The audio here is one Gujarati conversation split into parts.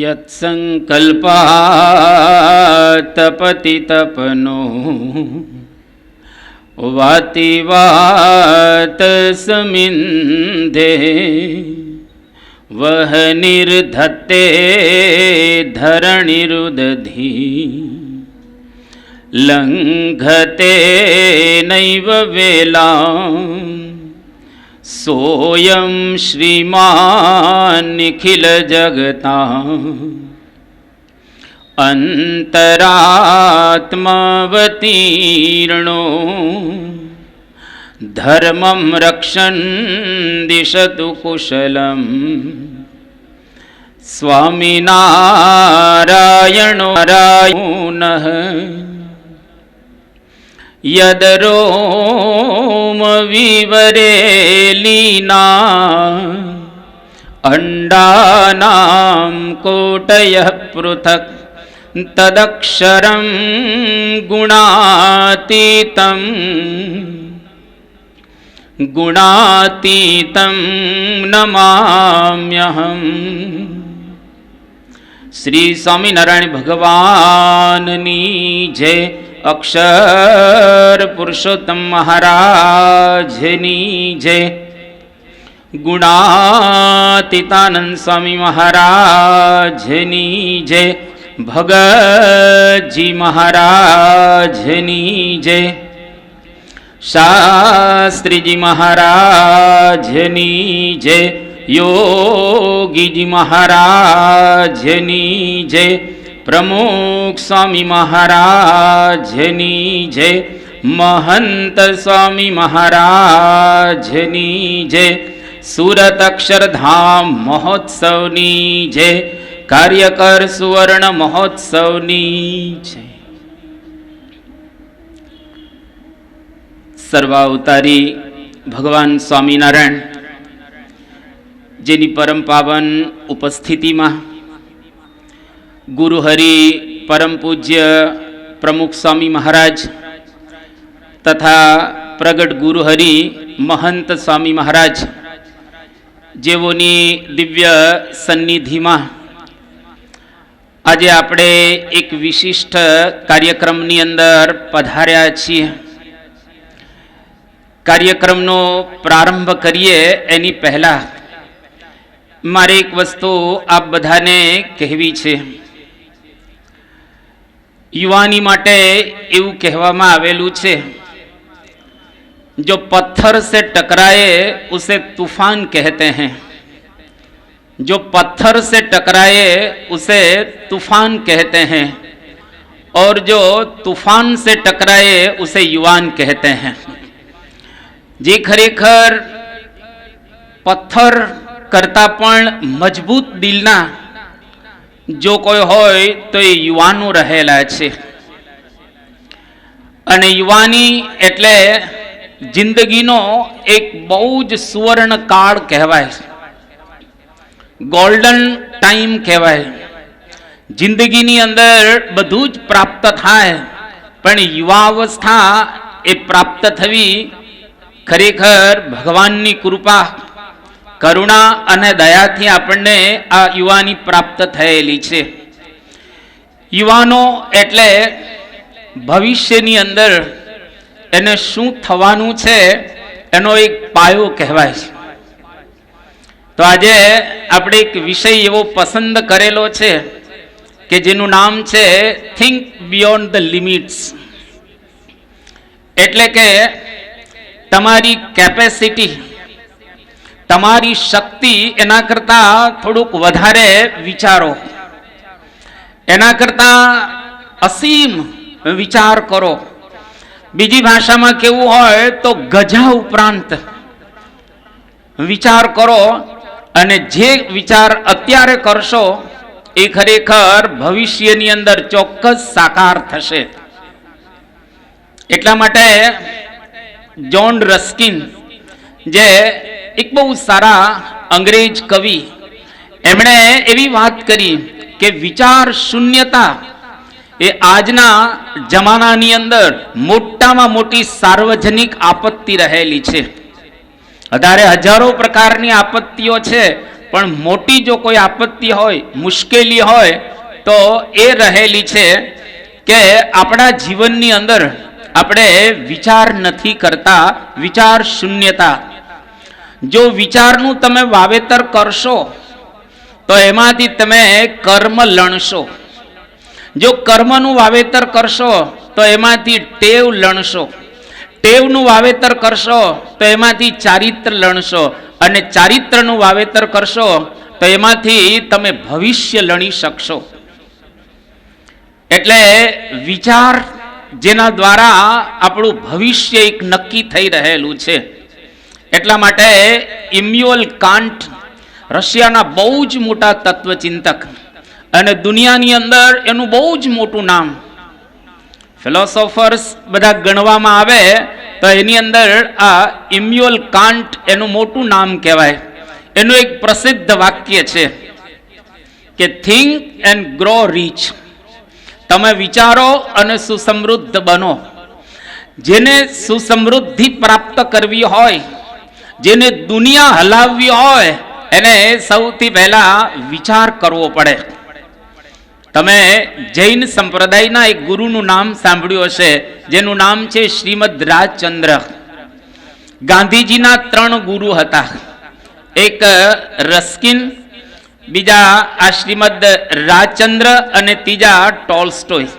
યત્સંકલ્પાતપતિ તપનો વાતિ વાત સમિંધે વહ નિર્ધત્તે ધરણીરુદધી લંઘતે નૈવ વેલા સોયં શ્રીમાન નિખિલ જગતા અંતરાત્માવતીર્ણો ધર્મં રક્ષન દિશતુ કુશલમ સ્વામિનારાયણો નારાયણઃ યદરોમ વિવરેલીના અંડાનામ કોટયઃ પૃથક તદક્ષરં ગુણાતીતં નમામ્યહમ. શ્રી સ્વામિનારાયણ ભગવાનની જય. અક્ષર પુરુષોત્તમ મહારાજની જય. ગુણાતીતાનંદ સ્વામી મહારાજની જય. ભગતજી મહારાજની જય. શાસ્ત્રીજી મહારાજની જય. યોગીજી મહારાજની જય. પ્રમુખ સ્વામી મહારાજની જય. મહંત સ્વામી મહારાજની જય. સુરત અક્ષરધામ મહોત્સવની જય. કાર્યકર સુવર્ણ મહોત્સવની જય. સર્વાવતારી ભગવાન સ્વામિનારાયણ જેની પરમ પાવન ઉપસ્થિતિમાં ગુરુહરિ પરમ પૂજ્ય પ્રમુખ સ્વામી મહારાજ તથા પ્રગટ ગુરુહરિ મહંત સ્વામી મહારાજ જેઓની દિવ્ય સન્નિધિમાં આજે આપણે એક વિશિષ્ટ કાર્યક્રમની અંદર પધાર્યા છીએ. કાર્યક્રમનો પ્રારંભ કરીએ એની પહેલા મારે એક વસ્તુ આપ બધાને કહેવી છે. યુવાની માટે એવું કહેવામાં આવેલું છે, જો પથ્થર से टकराए उसे तूफान कहते हैं, जो पत्थर से टकराए उसे तूफान कहते हैं, और जो तूफान से टकराए उसे युवान कहते हैं. જે ખરેખર પથ્થર કરતા પણ મજબૂત દિલના જો કોઈ હોય તો એ યુવાનો રહેલા છે. અને યુવાની એટલે જિંદગીનો એક બહુ જ સુવર્ણ કાળ કહેવાય, ગોલ્ડન ટાઈમ કહેવાય. જિંદગીની અંદર બધું જ પ્રાપ્ત થાય, પણ યુવાવસ્થા એ પ્રાપ્ત થવી ખરેખર ભગવાનની કૃપા, કરુણા અને દયાથી આપણને આ યુવાની પ્રાપ્ત થયેલી છે. યુવાનો એટલે ભવિષ્યની અંદર એને શું થવાનું છે એનો એક પાયો કહેવાય છે. તો આજે આપણે એક વિષય એવો પસંદ કરેલો છે કે જેનું નામ છે થિંક બિયોન્ડ ધ લિમિટ્સ. એટલે કે તમારી કેપેસિટી, તમારી શક્તિ એના કરતાં થોડુંક વધારે વિચારો, એના કરતાં અસીમ વિચાર કરો. બીજી ભાષામાં કેવું હોય તો ગજા ઉપરાંત વિચાર કરો, અને જે વિચાર અત્યારે કરશો એ ખરેખર ભવિષ્યની અંદર ચોક્કસ સાકાર થશે. એટલા માટે જ્હોન રસ્કિન જે એક બહુ સારા અંગ્રેજ કવિ, એમણે એવી વાત કરી કે વિચાર શૂન્યતા એ આજના જમાનાની અંદર મોટામાં મોટી સાર્વજનિક આપત્તિ રહેલી છે. અત્યારે હજારો પ્રકારની આપત્તિઓ છે, પણ મોટી જો કોઈ આપત્તિ હોય, મુશ્કેલી હોય, તો એ રહેલી છે કે આપણા જીવનની અંદર આપણે વિચાર નથી કરતા, વિચાર શૂન્યતા. જો વિચારનું તમે વાવેતર કરશો તો એમાંથી તમે કર્મ લણશો. જો કર્મનું વાવેતર કરશો તો એમાંથી ટેવ લણશો. ટેવનું વાવેતર કરશો તો એમાંથી ચારિત્ર લણશો. અને ચારિત્રનું વાવેતર કરશો તો એમાંથી તમે ભવિષ્ય લણી શકશો. એટલે વિચાર જેના દ્વારા આપણું ભવિષ્ય એક નક્કી થઈ રહેલું છે. એટલા માટે ઇમ્યુઅલ કાન્ટ રશિયાના બહુ જ મોટા તત્વચિંતક, અને દુનિયાની અંદર એનું બહુ જ મોટું નામ, ફિલોસોફર્સ બધા ગણવામાં આવે તો એની અંદર આ ઇમ્યુઅલ કાન્ટ એનું મોટું નામ કહેવાય. એનું એક પ્રસિદ્ધ વાક્ય છે કે થિંક એન્ડ ગ્રો રીચ. તમે વિચારો અને સુસમૃદ્ધ બનો. જેને સુસમૃદ્ધિ પ્રાપ્ત કરવી હોય, જેને દુનિયા હલાવવી હોય, એને સૌથી પહેલા વિચાર કરવો પડે. તમે જૈન સંપ્રદાયના એક ગુરુનું નામ સાંભળ્યું હશે, જેનું નામ છે શ્રીમદ રાજચંદ્ર. ગાંધીજીના 3 ગુરુ હતા. એક રસ્કિન, બીજા આ શ્રીમદ રાજચંદ્ર, અને ત્રીજા ટોલ્સ્ટોય.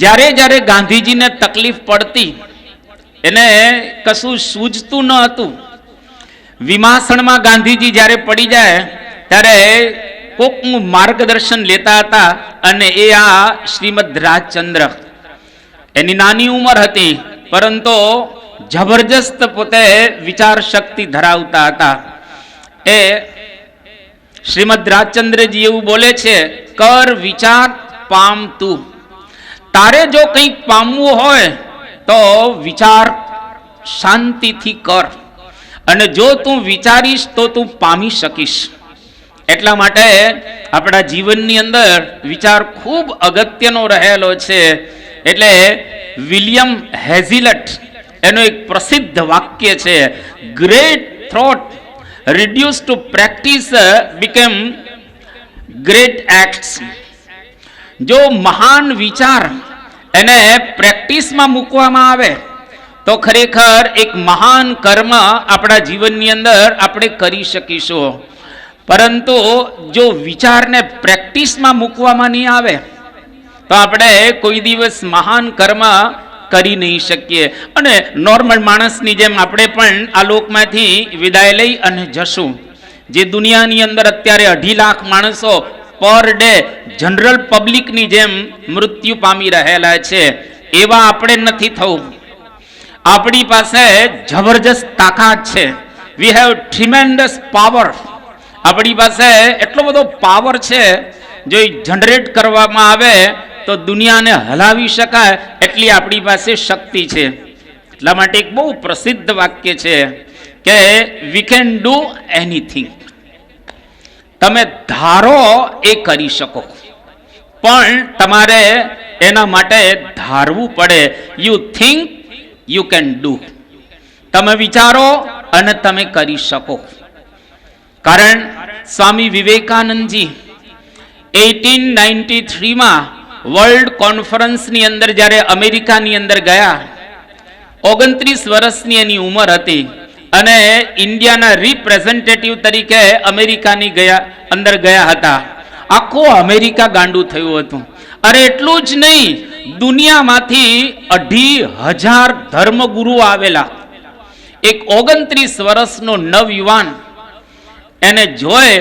જ્યારે જ્યારે ગાંધીજીને તકલીફ પડતી, એને કશું સૂઝતું ન હતું. વિમાસણમાં ગાંધીજી જ્યારે પડી જાય ત્યારે કોકનું માર્ગદર્શન લેતા હતા, અને એ આ શ્રીમદ રાજચંદ્ર. એની નાની ઉંમર હતી, પરંતુ જબરજસ્ત પોતે વિચાર શક્તિ ધરાવતા હતા. એ શ્રીમદ રાજચંદ્રજી એવું બોલે છે, કર વિચાર પામ તું. તારે જો કંઈક પામવું હોય તો વિચાર શાંતિથી કર, અને જો તું વિચારીશ તો તું પામી શકીશ. એટલા માટે આપણા જીવનની અંદર વિચાર ખૂબ અગત્યનો રહેલો છે. એટલે વિલિયમ હેઝિલટ એનું એક પ્રસિદ્ધ વાક્ય છે, great thought reduced to practice became great acts. જો મહાન વિચાર એને પ્રેક્ટિસમાં મૂકવામાં આવે તો ખરેખર એક મહાન કર્મ આપણા જીવનની અંદર આપણે કરી શકીશું. પરંતુ જો વિચારને પ્રેક્ટિસમાં મૂકવામાં નહીં આવે તો આપણે કોઈ દિવસ મહાન કર્મ કરી નહીં શકીએ. અને નોર્મલ માણસની જેમ આપણે પણ આ લોકમાંથી વિદાય લઈ અને જશું. જે દુનિયાની અંદર અત્યારે 2.5 લાખ માણસો પર ડે જનરલ પબ્લિકની જેમ મૃત્યુ પામી રહેલા છે, એવા આપણે નથી થવું. આપણી પાસે જબરજસ્ત તાકાત છે. We have tremendous power. આપણી પાસે એટલો બધો પાવર છે, જો એ જનરેટ કરવામાં આવે તો દુનિયાને હલાવી શકાય એટલી આપણી પાસે શક્તિ છે. એટલા માટે એક બહુ પ્રસિદ્ધ વાક્ય છે કે વી કેન ડુ એનીથિંગ. તમે ધારો એ કરી શકો, પણ તમારે એના માટે ધારવું પડે. You think you can do. તમે વિચારો અને તમે કરી શકો. કારણ સ્વામી વિવેકાનંદજી 1893માં વર્લ્ડ કોન્ફરન્સની અંદર જ્યારે અમેરિકાની અંદર ગયા, 29 વર્ષની એની ઉંમર હતી, અને ઇન્ડિયાના રિપ્રેઝેન્ટેટિવ તરીકે અમેરિકાની અંદર ગયા હતા. આખું અમેરિકા ગાંડું થયું હતું. અરે એટલું જ નહીં, દુનિયામાંથી 2,500 ધર્મગુરુઓ આવેલા. એક 29 વર્ષનો નવયુવાન એને જોઈ,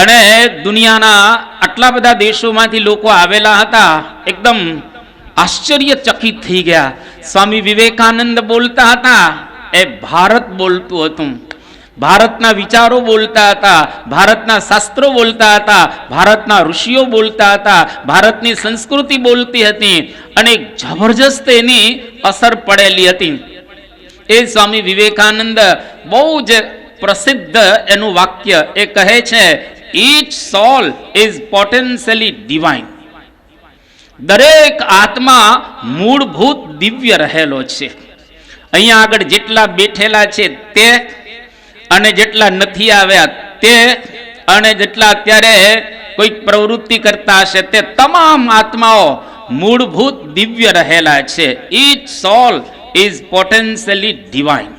અને દુનિયાના આટલા બધા દેશોમાંથી લોકો આવેલા હતા, એકદમ આશ્ચર્યચકિત થઈ ગયા. સ્વામી વિવેકાનંદ બોલતા હતા, એ ભારત બોલતું હતું. ભારતના વિચારો બોલતા હતા, ભારતના શાસ્ત્રો બોલતા હતા, ભારતના ઋષિઓ બોલતા હતા, ભારતની સંસ્કૃતિ બોલતી હતી, અને જબરજસ્ત એની અસર પડેલી હતી. એ સ્વામી વિવેકાનંદ બહુ જ પ્રસિદ્ધ એનું વાક્ય એ કહે છે, each soul is potentially divine. દરેક આત્મા મૂળભૂત દિવ્ય રહેલો છે. અહીંયા આગળ જેટલા બેઠેલા છે તે, અને જેટલા નથી આવ્યા તે, અને જેટલા અત્યારે કોઈક પ્રવૃત્તિ કરતા હશે તે તમામ આત્માઓ મૂળભૂત દિવ્ય રહેલા છે. Each soul is potentially divine.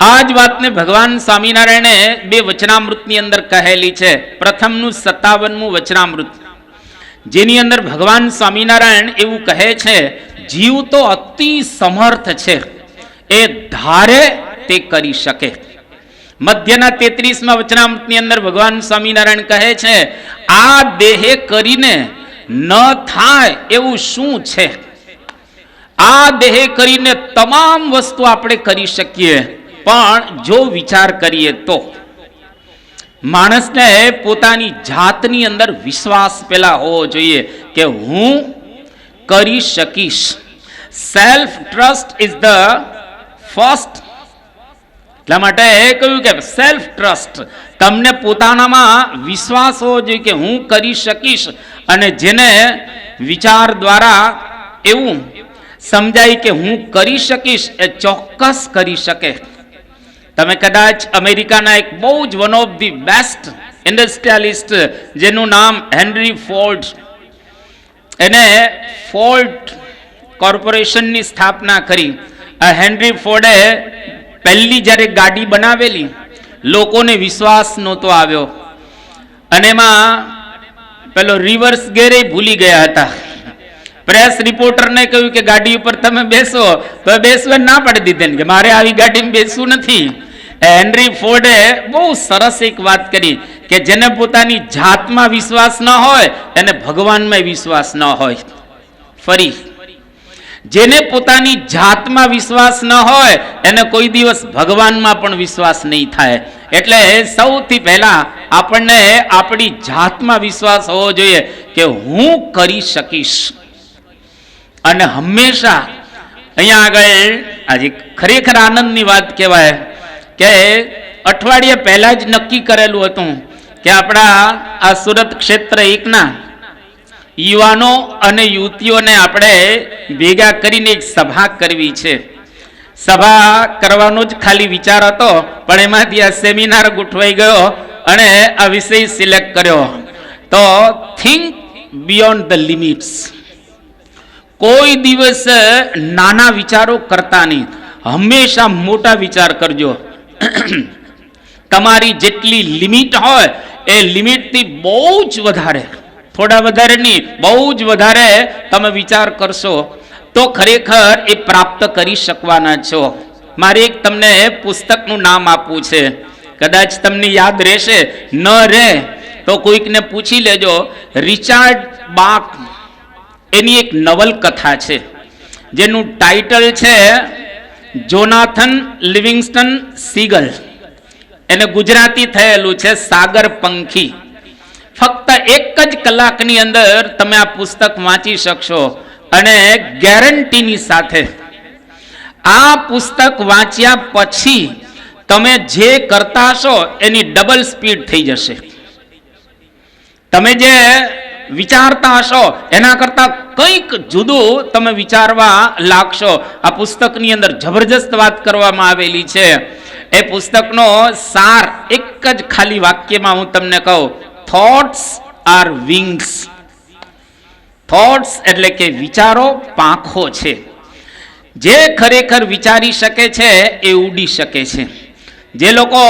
આ જ વાતને ભગવાન સ્વામિનારાયણે બે વચનામૃતની અંદર કહેલી છે. પ્રથમનું 57મું વચનામૃત, જેની અંદર ભગવાન સ્વામિનારાયણ એવું કહે છે, જીવ તો અતિ સમર્થ છે, એ ધારે તે કરી શકે. મધ્યના 33મા વચનામૃતની અંદર ભગવાન સ્વામિનારાયણ કહે છે, આ દેહે કરીને ન થાય એવું શું છે? આ દેહે કરીને તમામ વસ્તુ આપણે કરી શકીએ, પણ જો વિચાર કરીએ તો માણસને પોતાની જાતની અંદર વિશ્વાસ પેલા હોવો જોઈએ કે હું કરી શકીશ. Self trust is the first. એટલા માટે કહ્યું કે સેલ્ફ ટ્રસ્ટ, તમને પોતાનામાં વિશ્વાસ હોવો જોઈએ કે હું કરી શકીશ. અને જેને વિચાર દ્વારા એવું સમજાય કે હું કરી શકીશ, એ ચોક્કસ કરી શકે. તમે કદાચ અમેરિકાના એક બહુ જ one of the best industrialist, જેનું નામ હેનરી ફોર્ડ, એને ફોર્ડ કોર્પોરેશનની સ્થાપના કરી. આ હેનરી ફોર્ડે પહેલી જ્યારે ગાડી બનાવેલી, લોકોને વિશ્વાસ નહોતો આવ્યો, અને એમાં પેલો રિવર્સ ગેરે ભૂલી ગયા હતા. પ્રેસ રિપોર્ટરને કહ્યું કે ગાડી ઉપર તમે બેસો, તો બેસવા ના પાડી દીધી કે મારે આવી ગાડીમાં બેસવું નથી. હેનરી ફોર્ડે બહુ સરસ એક વાત કરી કે જેને પોતાની જાતમાં વિશ્વાસ ન હોય એને ભગવાનમાં વિશ્વાસ ન હોય. ફરી, જેને પોતાની જાતમાં વિશ્વાસ ન હોય એને કોઈ દિવસ ભગવાનમાં પણ વિશ્વાસ નહીં થાય. એટલે સૌથી પહેલા આપણને આપણી જાતમાં વિશ્વાસ હોવો જોઈએ કે હું કરી શકીશ. અને હંમેશા અહીંયા આગળ આજે ખરેખર આનંદની વાત કહેવાય કે અઠવાડિયા પહેલા જ નક્કી કરેલું હતું કે આપણા આ સુરત ક્ષેત્ર 1ના યુવાનો અને યુવતીઓને આપણે ભેગા કરીને એક સભા કરવી છે. સભા કરવાનો જ ખાલી વિચાર હતો, પણ એમાંથી આ સેમિનાર ગોઠવાઈ ગયો અને આ વિષય સિલેક્ટ કર્યો. તો થિંક બિયોન્ડ ધ લિમિટ્સ. કોઈ દિવસ નાના વિચારો કરતા નહીં, હંમેશા મોટા વિચાર કરજો. તમારી જેટલી લિમિટ હોય એ લિમિટથી બહુ જ વધારે, થોડા વધારે નહીં, બહુ જ વધારે તમે વિચાર કરશો તો ખરેખર એ પ્રાપ્ત કરી શકવાના છો. મારે એક તમને પુસ્તકનું નામ આપવું છે, કદાચ તમને યાદ રહેશે, ન રહે તો કોઈકને પૂછી લેજો. રિચાર્ડ બાક, એની એક નવલકથા છે જેનું ટાઇટલ છે જોનાથન લિવિંગસ્ટન સીગલ. એને ગુજરાતી થયેલું છે સાગર પંખી. ફક્ત 1 જ કલાકની અંદર તમે આ પુસ્તક વાંચી શકશો, અને ગેરંટીની સાથે આ પુસ્તક વાંચ્યા પછી તમે જે કરતા હશો એની ડબલ સ્પીડ થઈ જશે. તમે જે વિચારતા હશો એના કરતા કંઈક જુદું તમે વિચારવા લાગશો. આ પુસ્તકની અંદર જબરજસ્ત વાત કરવામાં આવેલી છે. એ પુસ્તકનો સાર એક જ ખાલી વાક્યમાં હું તમને કહું, થોટ્સ આર વિંગ્સ. થોટ્સ એટલે કે વિચારો પાંખો છે. જે ખરેખર વિચારી શકે છે એ ઉડી શકે છે. જે લોકો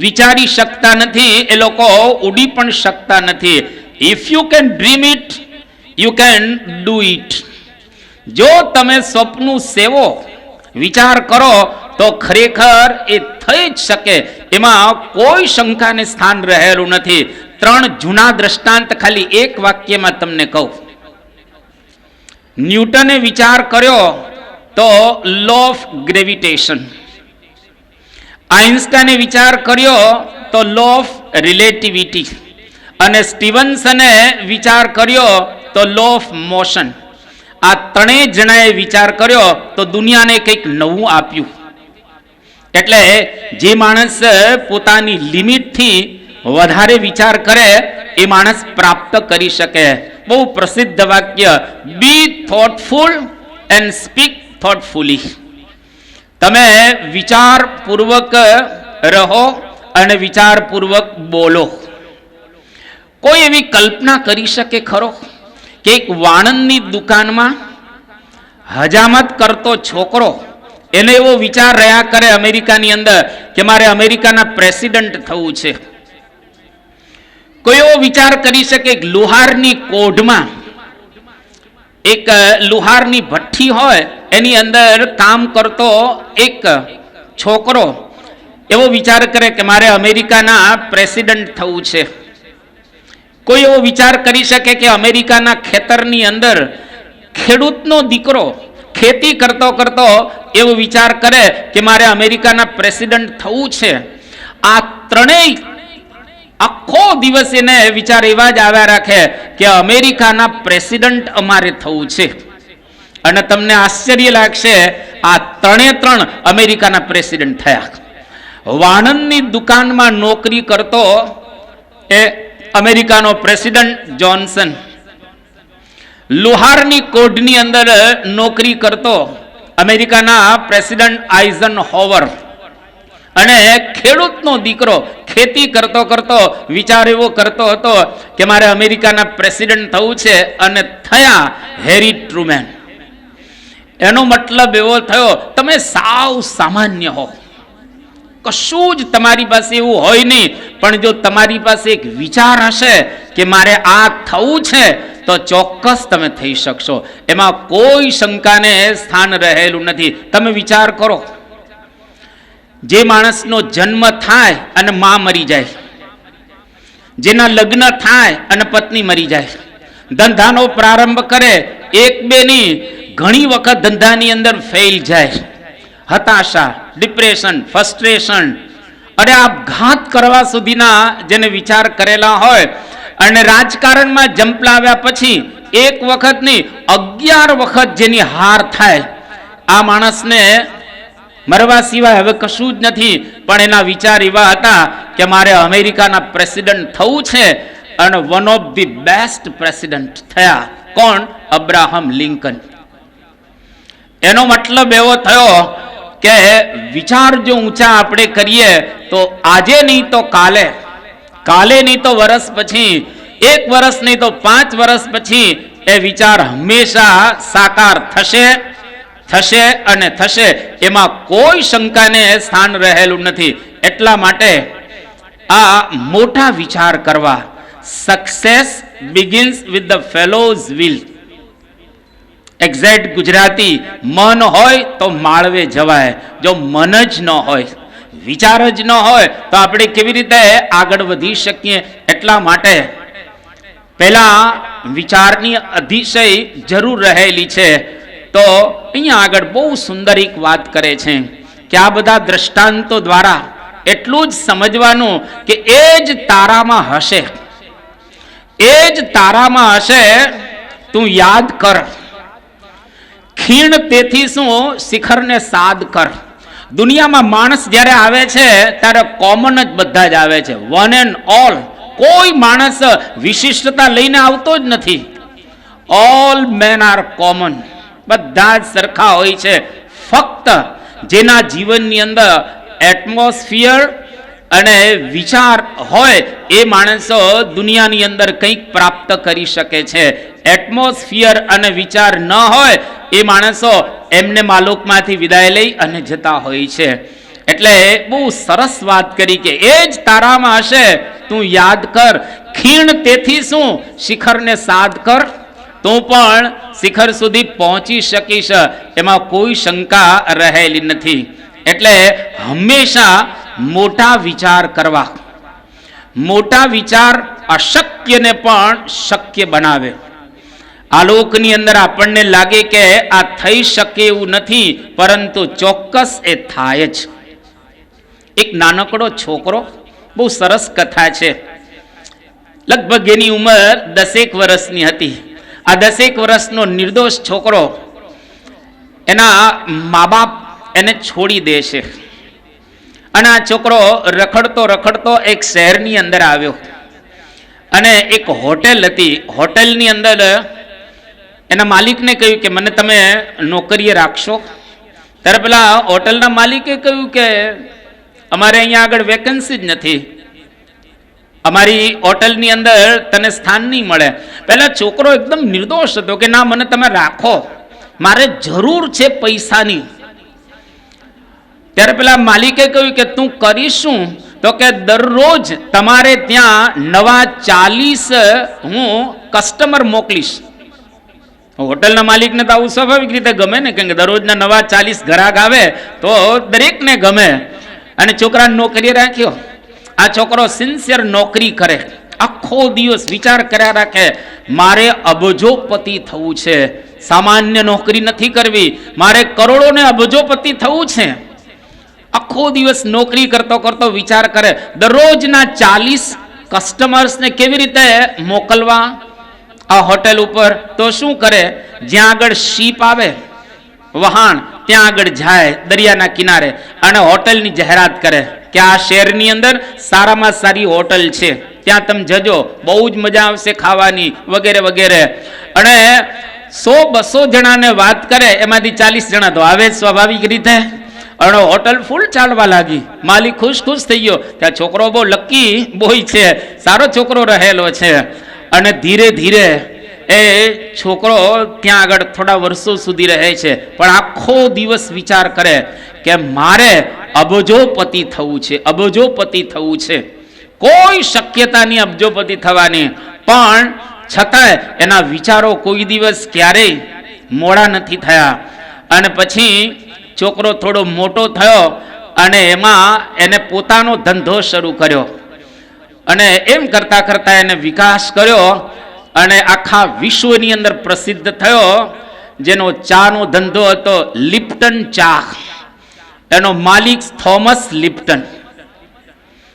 વિચારી શકતા નથી એ લોકો ઉડી પણ શકતા નથી. If you can dream it, you can do it. જો તમે સ્વપ્નું સેવો, વિચાર કરો તો ખરેખર એ થઈ જ શકે, એમાં કોઈ શંકાને સ્થાન રહેલું નથી. 3 જૂના દ્રષ્ટાંત ખાલી એક વાક્યમાં તમને કહું. ન્યૂટને વિચાર કર્યો તો લો ઓફ ગ્રેવિટેશન. આઇન્સ્ટાઈને વિચાર કર્યો તો લો ઓફ રિલેટિવિટી. અને સ્ટીવન્સને વિચાર કર્યો તો લો ઓફ મોશન. આ 3 જણાએ વિચાર કર્યો તો દુનિયાને કંઈક નવું આપ્યું. એટલે જે માણસ પોતાની લિમિટથી વધારે વિચાર કરે એ માણસ પ્રાપ્ત કરી શકે. બહુ પ્રસિદ્ધ વાક્ય, બી થોટફુલ એન્ડ સ્પીક થોટફુલી. તમે વિચારપૂર્વક રહો અને વિચારપૂર્વક બોલો. કોઈ એવી કલ્પના કરી શકે ખરો કે એક વાણંદની દુકાનમાં હજામત કરતો છોકરો એને એવો વિચાર રહ્યા કરે અમેરિકાની અંદર કે મારે અમેરિકાના પ્રેસિડન્ટ થવું છે? કોઈ એવો વિચાર કરી શકે લુહારની કોઢમાં એક લુહારની ભઠ્ઠી હોય એની અંદર કામ કરતો એક છોકરો એવો વિચાર કરે કે મારે અમેરિકાના પ્રેસિડન્ટ થવું છે? કોઈ એવો વિચાર કરી શકે કે અમેરિકાના ખેતરની અંદર ખેડૂતનો દીકરો ખેતી કરતો કરતો એવો વિચાર કરે કે મારે અમેરિકાના પ્રેસિડન્ટ થવું છે? આ ત્રણેય આખો દિવસ એને વિચાર એવા જ આવ્યા રાખે કે અમેરિકાના પ્રેસિડન્ટ અમારે થવું છે. અને તમને આશ્ચર્ય લાગશે, આ ત્રણ અમેરિકાના પ્રેસિડન્ટ થયા. વાણંદની દુકાનમાં નોકરી કરતો એ અમેરિકાનો પ્રેસિડન્ટ જોન્સન, લુહારની કોઢની અંદર નોકરી કરતો અમેરિકાના પ્રેસિડન્ટ આઇઝનહોવર, અને ખેડૂતનો દીકરો ખેતી કરતો કરતો વિચાર એવો કરતો હતો કે મારે અમેરિકાના પ્રેસિડન્ટ થવું છે, અને થયા હેરી ટ્રુમેન. એનો મતલબ એવો થયો તમે સાવ સામાન્ય હો, કશું જ તમારી પાસે એવું હોય નહીં, પણ જો તમારી પાસે એક વિચાર હશે કે મારે આ થવું છે તો ચોક્કસ તમે થઈ શકશો. એમાં કોઈ શંકાને સ્થાન રહેલું નથી. તમે વિચાર કરો, જે માણસનો જન્મ થાય અને માં મરી જાય, જેના લગ્ન થાય અને પત્ની મરી જાય, ધંધાનો પ્રારંભ કરે, એક બે ની ઘણી વખત ધંધાની અંદર ફેલ જાય, હતાશા, ડિપ્રેશન, ફ્રસ્ટ્રેશન, અને આપઘાત કરવા સુધીના જેને વિચાર કરેલા હોય, અને રાજકારણમાં જંપલાવ્યા પછી એક વખત નહીં 11 વખત જેની હાર થાય, આ માણસને મરવા સિવાય હવે કશું જ નથી. પણ એના વિચાર એવા હતા કે મારે અમેરિકાના પ્રેસિડન્ટ થવું છે, અને one of the best president થયા. કોણ? Abraham Lincoln. એનો મતલબ એવો થયો કે વિચાર જો ઊંચા આપણે કરીએ તો આજે નહીં તો કાલે, કાલે નહીં તો વર્ષ પછી, એક વર્ષ નહીં તો 5 વર્ષ પછી એ વિચાર હંમેશા સાકાર થશે, થશે અને થશે. એમાં કોઈ શંકાને સ્થાન રહેલું નથી. એટલા માટે આ મોટા વિચાર કરવા, success begins with the fellow's will. Exact Gujarati, મન હોય તો માળવે જવાય, જો મન જ ન હોય, વિચાર જ ન હોય તો આપણે કેવી રીતે આગળ વધી શકીએ? એટલા માટે પહેલા વિચારની અતિશય જરૂર રહેલી છે. તો અહીંયા આગળ બહુ સુંદર એક વાત કરે છે કે આ બધા દ્રષ્ટાંતો દ્વારા એટલું જ સમજવાનું કે એ જ તારામાં હશે, એ જ તારામાં હશે, તું યાદ કર. ખીણ તેથી શું, શિખરને સાદ કર. દુનિયામાં માણસ જ્યારે આવે છે ત્યારે કોમન જ બધા જ આવે છે, વન એન્ડ ઓલ. કોઈ માણસ વિશિષ્ટતા લઈને આવતો જ નથી. ઓલ મેન આર કોમન, બધા જ સરખા હોય છે. ફક્ત જેના જીવનની અંદર એટમોસ્ફિયર અને વિચાર હોય એ માણસો દુનિયાની અંદર કંઈક પ્રાપ્ત કરી શકે છે. એટમોસ્ફિયર અને વિચાર ન હોય એ માણસો એમને માલુકમાંથી વિદાય લઈ અને જતા હોય છે. એટલે બહુ સરસ વાત કરી કે એ જ તારામાં હશે, તું યાદ કર. ખીણ તેથી શું, શિખરને સાદ કર. તું પણ શિખર સુધી પહોંચી શકીશ, એમાં કોઈ શંકા રહેલી નથી. એટલે હંમેશા મોટા વિચાર કરવા. મોટા વિચાર અશક્યને પણ શક્ય બનાવે. આ લોકની અંદર આપણને લાગે કે આ થઈ શકે એવું નથી, પરંતુ ચોક્કસ એ થાય જ. એક નાનકડો છોકરો, બહુ સરસ કથા છે. લગભગ એની ઉંમર 10 વર્ષની હતી. આ 10 વર્ષનો નિર્દોષ છોકરો, એના મા બાપ એને છોડી દે છે, અને આ છોકરો રખડતો રખડતો એક શહેરની અંદર આવ્યો, અને એક હોટેલ હતી. હોટેલની અંદર એના માલિકને કહ્યું કે મને તમે નોકરીએ રાખશો. ત્યારે પેલા હોટલના માલિકે કહ્યું કે અમારે અહીંયા આગળ વેકેન્સી જ નથી, અમારી હોટલની અંદર તને સ્થાન નહીં મળે. પહેલા છોકરો એકદમ નિર્દોષ હતો કે ના, મને તમે રાખો, મારે જરૂર છે પૈસાની. ત્યારે પેલા માલિકે કહ્યું કે તું કરીશ શું? તો કે દરરોજ તમારે ત્યાં નવા 40 હું કસ્ટમર મોકલીશ. હોટલના માલિકને તો આવું સ્વાભાવિક રીતે ગમે ને, કેમ કે દરરોજના નવા 40 ગ્રાહક આવે તો દરેકને ગમે. અને છોકરાને નોકરી રાખ્યો. આ છોકરો સિન્સિયર નોકરી કરે, આખો દિવસ વિચાર કર્યા રાખે, મારે અબજોપતિ થવું છે, સામાન્ય નોકરી નથી કરવી, મારે કરોડો ને અબજોપતિ થવું છે. આખો દિવસ નોકરી કરતો કરતો વિચાર કરે, દરરોજના 40 કસ્ટમર્સને કેવી રીતે મોકલવા આ હોટેલ ઉપર. તો શું કરે, જ્યાં આગળ શીપ આવે વહાણ, ત્યાં આગળ જાય દરિયાના કિનારે અને હોટલની જાહેરાત કરે કે આ શહેરની અંદર સારામાં સારી હોટલ છે, ત્યાં તમે જજો, બહુ જ મજા આવશે ખાવાની, વગેરે વગેરે. અને 100-200 જણાને વાત કરે, એમાંથી 40 જણા તો આવે સ્વાભાવિક રીતે. અને હોટલ ફૂલ ચાલવા લાગી. માલિક ખુશ થઈ ગયો. ત્યાં છોકરો બહુ લકી બોય છે, સારો છોકરો રહેલો છે. અને ધીરે ધીરે એ છોકરો ત્યાં આગળ થોડા વર્ષો સુધી રહે છે, પણ આખો દિવસ વિચાર કરે કે મારે અબજોપતિ થવું છે, અબજોપતિ થવું છે. કોઈ શક્યતા નહીં અબજોપતિ થવાની, પણ છતાંય એના વિચારો કોઈ દિવસ ક્યારેય મોડા નથી થયા. અને પછી છોકરો થોડો મોટો થયો અને એમાં એને પોતાનો ધંધો શરૂ કર્યો. અને એમ કરતા કરતા એને વિકાસ કર્યો અને આખા વિશ્વની અંદર પ્રસિદ્ધ થયો. જેનો ચાનો ધંધો હતો લિપ્ટન ચા, એનો માલિક થોમસ લિપ્ટન.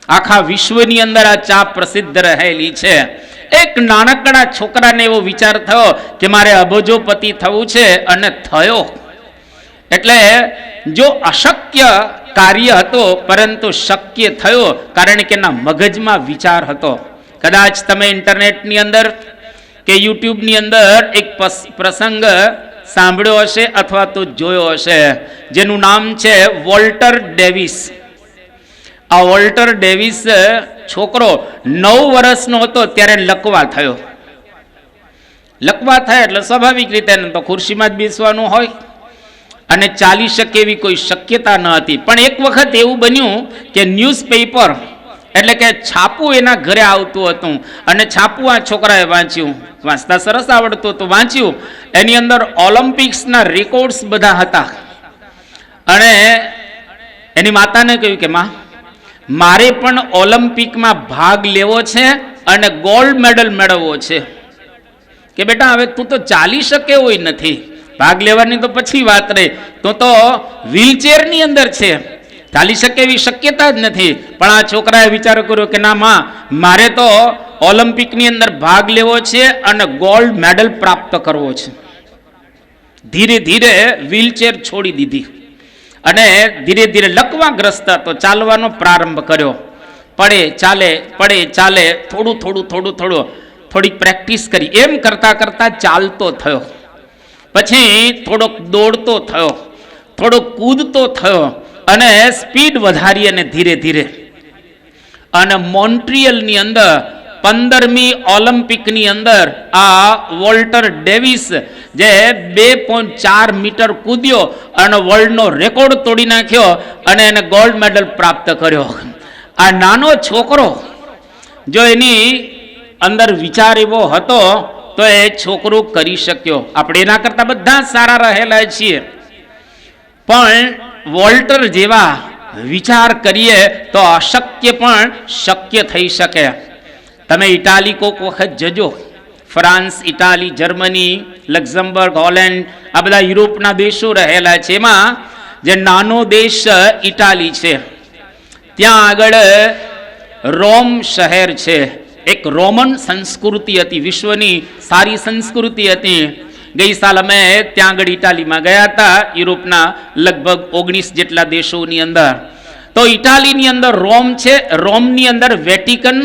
આખા વિશ્વની અંદર આ ચા પ્રસિદ્ધ રહેલી છે. એક નાનકડા છોકરાને એવો વિચાર થયો કે મારે અબજોપતિ થવું છે, અને થયો. એટલે જો અશક્ય કાર્ય હતો પરંતુ શક્ય થયો, કારણ કે એના મગજમાં વિચાર હતો. કદાચ તમે ઇન્ટરનેટની અંદર કે યુટ્યુબની અંદર એક પ્રસંગ સાંભળ્યો હશે અથવા તો જોયો હશે, જેનું નામ છે વોલ્ટર ડેવિસ. આ વોલ્ટર ડેવિસ છોકરો 9 વર્ષનો હતો ત્યારે લકવા થયો. લકવા થયા એટલે સ્વાભાવિક રીતે તો ખુરશીમાં જ બેસવાનું હોય અને ચાલી શકે એવી કોઈ શક્યતા ન હતી. પણ એક વખત એવું બન્યું કે ન્યૂઝપેપર એટલે કે છાપું એના ઘરે આવતું હતું, અને છાપું આ છોકરાએ વાંચ્યું. વાંચતા સરસ આવડતું હતું, વાંચ્યું. એની અંદર ઓલિમ્પિક્સના રેકોર્ડ્સ બધા હતા. અને એની માતાને કહ્યું કે માં, મારે પણ ઓલિમ્પિકમાં ભાગ લેવો છે અને ગોલ્ડ મેડલ મેળવવો છે. કે બેટા હવે તું તો ચાલી શકે હોય નથી, ભાગ લેવાની તો પછી વાત રહી, તો વ્હીલચેરની અંદર છે, ચાલી શકે એવી શક્યતા જ નથી. પણ આ છોકરાએ વિચાર કર્યો કે ના માં, મારે તો ઓલિમ્પિકની અંદર ભાગ લેવો છે અને ગોલ્ડ મેડલ પ્રાપ્ત કરવો છે. ધીરે ધીરે વ્હીલચેર છોડી દીધી અને ધીરે ધીરે લકવાગ્રસ્ત હતો, ચાલવાનો પ્રારંભ કર્યો. પડે ચાલે, થોડીક પ્રેક્ટિસ કરી. એમ કરતા કરતા ચાલતો થયો, પછી થોડોક દોડતો થયો, થોડોક કૂદતો થયો, અને સ્પીડ વધારી. અને ધીરે ધીરે અને મોન્ટ્રીયલની અંદર 15મી ઓલિમ્પિકની અંદર આ વોલ્ટર ડેવિસ જે 2.4 મીટર કૂદ્યો અને વર્લ્ડનો રેકોર્ડ તોડી નાખ્યો અને એને ગોલ્ડ મેડલ પ્રાપ્ત કર્યો. આ નાનો છોકરો, જો એની અંદર વિચાર એવો હતો તો એ છોકરો કરી શક્યો. આપણે એના કરતા બધા સારા રહેલા છીએ, પણ વોલ્ટર જેવા વિચાર કરીએ તો અશક્ય પણ શક્ય થઈ શકે. તમે ઇટાલી કોઈક વખત જજો, France, Italy, Germany, Luxembourg, Holland, આ બધા યુરોપના દેશો રહેલા છે. એમાં જે નાનો દેશ ઇટાલી છે, ત્યાં આગળ રોમ શહેર છે. એક રોમન સંસ્કૃતિ હતી, વિશ્વની સારી સંસ્કૃતિ હતી. ગઈ સાલ અમે ત્યાં આગળ ઇટાલીમાં ગયા હતા, યુરોપના લગભગ 19 જેટલા દેશોની અંદર. તો ઇટાલીની અંદર રોમ છે, રોમની અંદર વેટિકન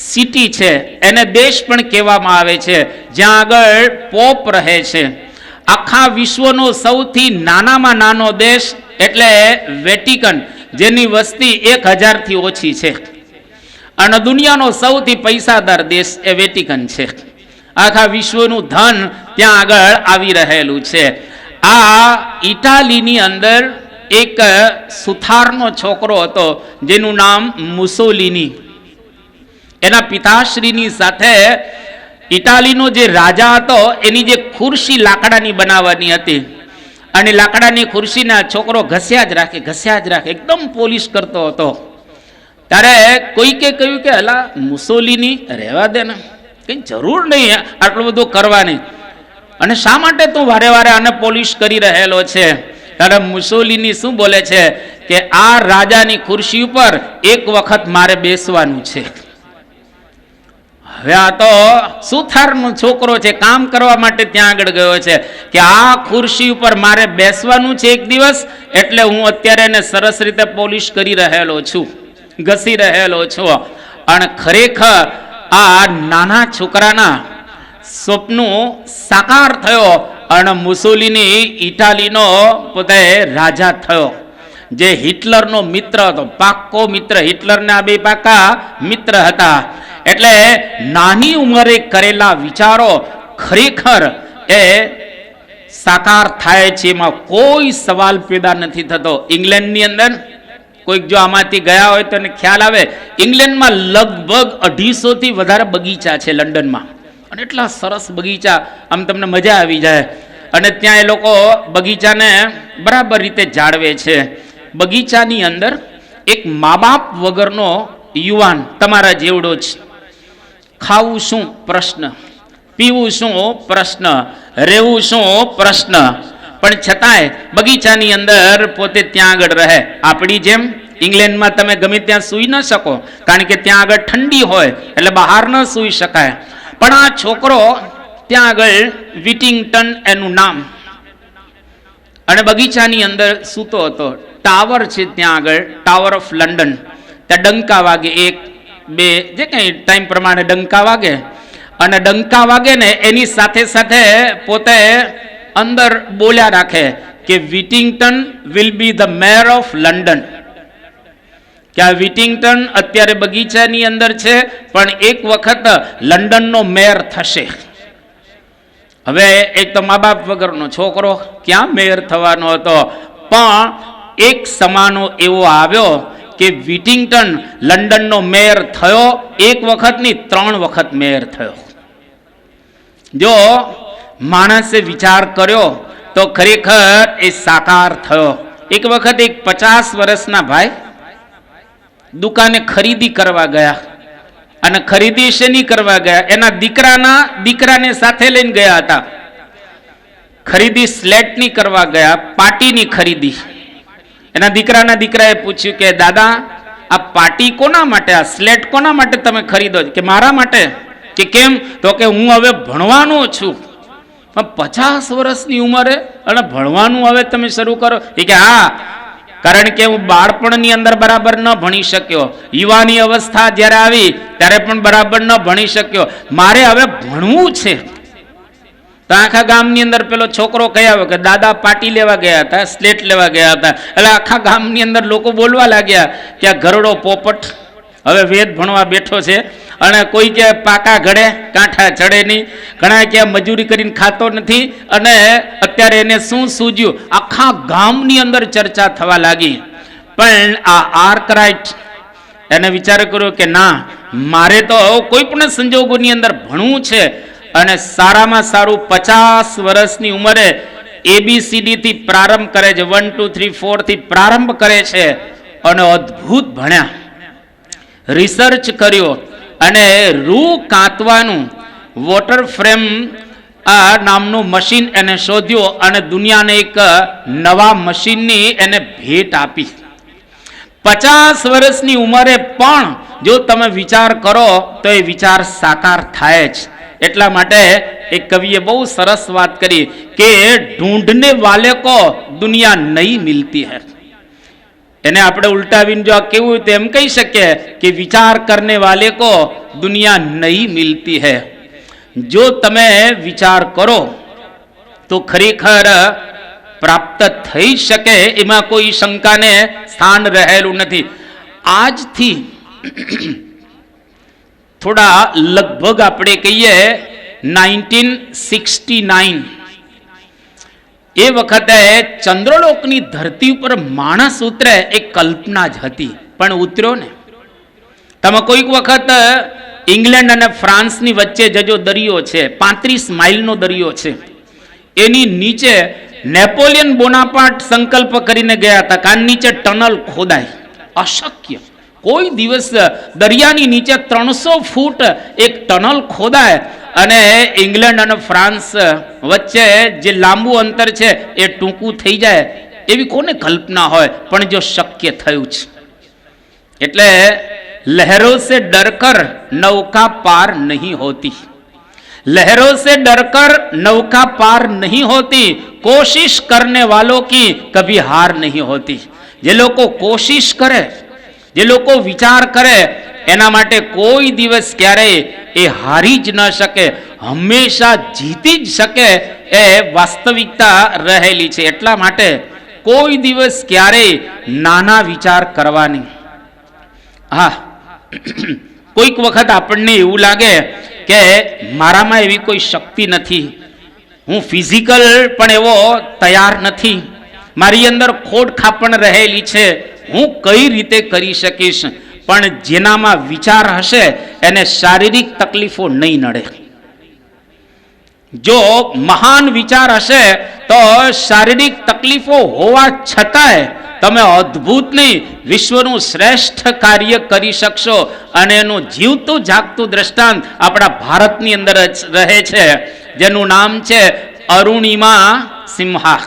સિટી છે, એને દેશ પણ કહેવામાં આવે છે, જ્યાં આગળ પોપ રહે છે. આખા વિશ્વનો સૌથી નાનામાં નાનો દેશ એટલે વેટિકન, જેની વસ્તી 1000 થી ઓછી છે અને દુનિયાનો સૌથી પૈસાદાર દેશ એ વેટિકન છે. આખા વિશ્વનું ધન ત્યાં આગળ આવી રહેલું છે. આ ઇટાલીની અંદર એક સુથારનો છોકરો હતો જેનું નામ મુસોલિની. એના પિતાશ્રીની સાથે ઇટાલીનો જે રાજા હતો એની જે ખુરશી લાકડાની બનાવવાની હતી અને લાકડાની ખુરશીના છોકરો ઘસ્યા જ રાખે એકદમ પોલિશ કરતો હતો. ત્યારે કોઈકે કહ્યું કે અલા મુસોલિની રહેવા દે ને, કઈ જરૂર નહીં આટલું બધું કરવાની, અને શા માટે તું વારે વારે આને પોલિશ કરી રહેલો છે? ત્યારે મુસોલિની શું બોલે છે કે આ રાજાની ખુરશી ઉપર એક વખત મારે બેસવાનું છે. હવે આ તો સુથારનો છોકરો છે, કામ કરવા માટે ત્યાં આગળ ગયો છે કે આ ખુરશી ઉપર મારે બેસવાનું છે એક દિવસ, એટલે હું અત્યારે એને સરસ રીતે પોલિશ કરી રહેલો છું, ઘસી રહેલો છું. અને ખરેખર આ નાના છોકરાના સ્વપ્નો સાકાર થયો અને મુસોલિની ઇટાલીનો પોતે રાજા થયો, જે હિટલરનો મિત્ર હતો, પાક્કો મિત્ર. હિટલરના બે પાકા મિત્ર હતા. એટલે નાની ઉંમરે કરેલા વિચારો ખરેખર એ સાકાર થાય છે, એમાં કોઈ સવાલ પેદા નથી થતો. ઇંગ્લેન્ડની અંદર કોઈક જો આમાંથી ગયા હોય તો એને ખ્યાલ આવે, ઇંગ્લેન્ડમાં લગભગ 250 થી વધારે બગીચા છે લંડનમાં, અને એટલા સરસ બગીચા, આમ તમને મજા આવી જાય. અને ત્યાં એ લોકો બગીચાને બરાબર રીતે જાળવે છે. બગીચાની અંદર એક મા બાપ વગરનો યુવાન તમારા જેવડો જ, ખાવું શું પ્રશ્ન, પીવું શું પ્રશ્ન, રહેવું શું પ્રશ્ન, પણ છતાંય બગીચાની અંદર પોતે ત્યાં આગળ રહે. આપણી જેમ ઇંગ્લેન્ડમાં તમે ગમે ત્યાં સૂઈ ન શકો, કારણ કે ત્યાં આગળ ઠંડી હોય એટલે બહાર ન સૂઈ શકાય. પણ આ છોકરો ત્યાં આગળ વિટિંગટન એનું નામ, અને બગીચાની અંદર સૂતો હતો. ટાવર છે ત્યાં આગળ, ટાવર ઓફ લંડન. ત્યાં ડંકા વાગે, 1 2 જે કંઈ ટાઈમ પ્રમાણે ડંકા વાગે, અને ડંકા વાગે ને એની સાથે સાથે પોતે અંદર બોલ્યા રાખે કે Whittington will be the mayor of London. કે આ વિટિંગટન અત્યારે બગીચાની અંદર છે, પણ એક વખત લંડનનો મેયર થશે. હવે એક તો મા બાપ વગરનો છોકરો ક્યાં મેયર થવાનો હતો, પણ એક સમાનો એવો આવ્યો કે વિટિંગટન લંડનનો મેયર થયો. એક વખત નહીં, 3 વખત મેયર થયો. જો માણસે વિચાર કર્યો તો ખરેખર એ સાકાર થયો. એક વખત એક 50 વર્ષના ભાઈ દુકાને ખરીદી કરવા ગયા, અને ખરીદી શેની કરવા ગયા? એના દીકરાને સાથે લઈને ગયા હતા. ખરીદી સ્લેટની કરવા ગયા, પાટીની ખરીદી. એના દીકરાએ પૂછ્યું કે દાદા, આ પાટી કોના માટે, આ સ્લેટ કોના માટે તમે ખરીદો છો? કે મારા માટે. કે કેમ? તો કે હું હવે ભણવાનો છું. 50 વર્ષની ઉંમરે અને ભણવાનું હવે તમે શરૂ કરો? એ કે હા, કારણ કે હું બાળપણની અંદર બરાબર ન ભણી શક્યો, યુવાની અવસ્થા જ્યારે આવી ત્યારે પણ બરાબર ન ભણી શક્યો, મારે હવે ભણવું છે. તો આખા ગામની અંદર પેલો છોકરો કહી આવ્યો કે દાદા પાટી લેવા ગયા હતા, સ્લેટ લેવા ગયા હતા. એટલે આખા ગામની અંદર લોકો બોલવા લાગ્યા કે આ ઘરડો પોપટ હવે વેદ ભણવા બેઠો છે. અને કોઈ કે પાકા ઘડે કાંઠા ચડે નહીં, ઘણા કે મજૂરી કરીને ખાતો નથી, અને અત્યારે એને શું સૂજ્યું? આખા ગામની અંદર ચર્ચા થવા લાગી. પણ આ આર્કરાઇટ એને વિચાર કર્યો કે ના, મારે તો કોઈ પણ સંજોગોની અંદર ભણવું છે. અને સારામાં સારું 50 વર્ષની ઉંમરે ABCD થી પ્રારંભ કરે છે, 1 2 3 4 થી પ્રારંભ કરે છે, અને અદ્ભુત ભણ્યા, રિસર્ચ કર્યો, અને રૂ કાંતવાનું વોટર ફ્રેમ આ નામનું મશીન એને શોધ્યો, અને દુનિયાને એક નવા મશીનની એને ભેટ આપી. 50 વર્ષની ઉંમરે પણ જો તમે વિચાર કરો તો એ વિચાર સાકાર થાય જ. એટલા માટે એક કવિએ બહુ સરસ વાત કરી કે ઢૂંઢને વાલે કો દુનિયા નહીં મિલતી હૈ. એને આપણે ઉલટાવીને જો કેવું તો એમ કહી શકીએ કે વિચાર કરને વાલે કો દુનિયા નહીં મિલતી હૈ. જો તમે વિચાર કરો તો ખરેખર પ્રાપ્ત થઈ શકે એમાં કોઈ શંકાને સ્થાન રહેલું નથી. આજથી થોડા લગભગ આપણે કહીએ 1969 એ વખતે ચંદ્રલોકની ધરતી ઉપર માણસ ઉતરે એ કલ્પના જ હતી, પણ ઉતર્યો ને. તમે કોઈક વખત ઇંગ્લેન્ડ અને ફ્રાન્સની વચ્ચે જજો, દરિયો છે, 35 માઇલનો દરિયો છે. એની નીચે નેપોલિયન બોનાપાર્ટ સંકલ્પ કરીને ગયા હતા કે આ નીચે ટનલ ખોદાય. અશક્ય. કોઈ દિવસ દરિયાની નીચે 300 ફૂટ એક ટનલ ખોદાય અને ઇંગ્લેન્ડ અને ફ્રાન્સ વચ્ચે જે લાંબુ અંતર છે એ ટૂંકું થઈ જાય એવી કોને કલ્પના હોય, પણ જો શક્ય થયું છે. એટલે લહેરોं से डरकर नौका पार नहीं होती, लहरों से डरकर नौका पार नहीं होती, कोशिश करने वालों की कभी हार नहीं होती. જે લોકો કોશિશ કરે, જે લોકો વિચાર કરે એના માટે કોઈ દિવસ ક્યારેય એ હારી જ ન શકે, હંમેશા જીતી જ શકે એ વાસ્તવિકતા રહેલી છે. એટલા માટે કોઈ દિવસ ક્યારેય નાના વિચાર કરવાની. હા, કોઈક વખત આપણને એવું લાગે કે મારામાં એવી કોઈ શક્તિ નથી, હું ફિઝિકલ પણ એવો તૈયાર નથી, મારી અંદર ખોડખાપ પણ રહેલી છે, હું કઈ રીતે કરી શકીશ. પણ જેનામાં વિચાર હશે એને શારીરિક તકલીફો નહીં નડે. જો મહાન વિચાર હશે તો શારીરિક તકલીફો હોવા છતાંય તમે અદ્ભુત નહીં, વિશ્વનું શ્રેષ્ઠ કાર્ય કરી શકશો. અને એનું જીવતું જાગતું દ્રષ્ટાંત આપણા ભારતની અંદર જ રહે છે, જેનું નામ છે અરુણિમા સિંહા.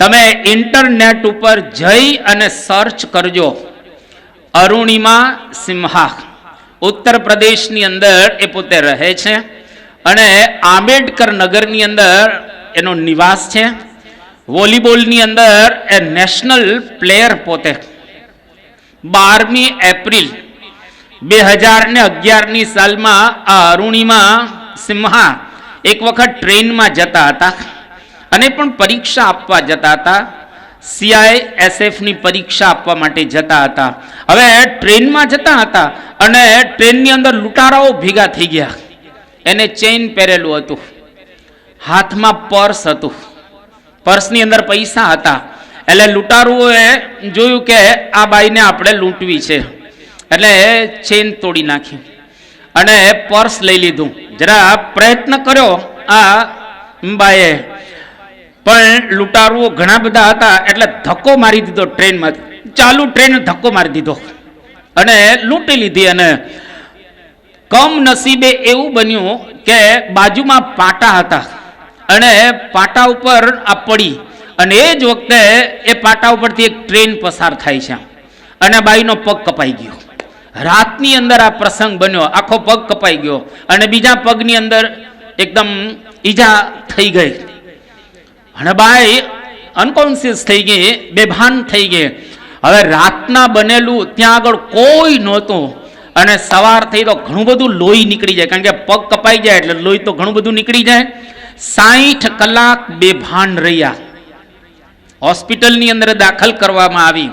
તમે ઇન્ટરનેટ ઉપર જઈ અને સર્ચ કરજો, અરુણિમા સિંહા. ઉત્તર પ્રદેશની અંદર એ પોતે રહે છે અને આંબેડકર નગરની અંદર એનો નિવાસ છે. વોલીબોલની અંદર એ નેશનલ પ્લેયર પોતે. 12મી એપ્રિલ 2011ની સાલમાં આ અરુણિમા સિંહા એક વખત ટ્રેનમાં જતા હતા અને પણ પરીક્ષા આપવા જતા હતા, CISF ની પરીક્ષા આપવા માટે જતા હતા. હવે ટ્રેનમાં જતા હતા અને ટ્રેનની અંદર લૂંટારાઓ ભેગા થઈ ગયા. એને ચેઇન પહેરેલું હતું, હાથમાં પર્સ હતું, પર્સની અંદર પૈસા હતા. એટલે લૂંટારુઓએ જોયું કે આ બાઈને આપણે લૂંટવી છે, એટલે ચેઇન તોડી નાખી અને પર્સ લઈ લીધું. જરા પ્રયત્ન કર્યો આ બાઈએ, પણ લૂંટારુઓ ઘણા બધા હતા એટલે ધક્કો મારી દીધો ટ્રેનમાં, ચાલુ ટ્રેન ધક્કો મારી દીધો અને લૂંટી લીધી. અને કમ નસીબે એવું બન્યું કે બાજુમાં પાટા હતા અને પાટા ઉપર આ પડી અને એ જ વખતે એ પાટા ઉપરથી એક ટ્રેન પસાર થાય છે અને બાઈનો પગ કપાઈ ગયો. રાતની અંદર આ પ્રસંગ બન્યો, આખો પગ કપાઈ ગયો અને બીજા પગની અંદર એકદમ ઈજા થઈ ગઈ અને બાઈ અનકોન્શિયસ થઈ ગઈ, બેભાન થઈ ગઈ. હવે રાતના બનેલું ત્યાં આગળ કોઈ નહોતું અને સવાર થઈ તો ઘણું બધું લોહી નીકળી જાય, કારણ કે પગ કપાઈ જાય એટલે લોહી તો ઘણું બધું નીકળી જાય. 60 કલાક બેભાન રહ્યા. હોસ્પિટલની અંદર દાખલ કરવામાં આવી.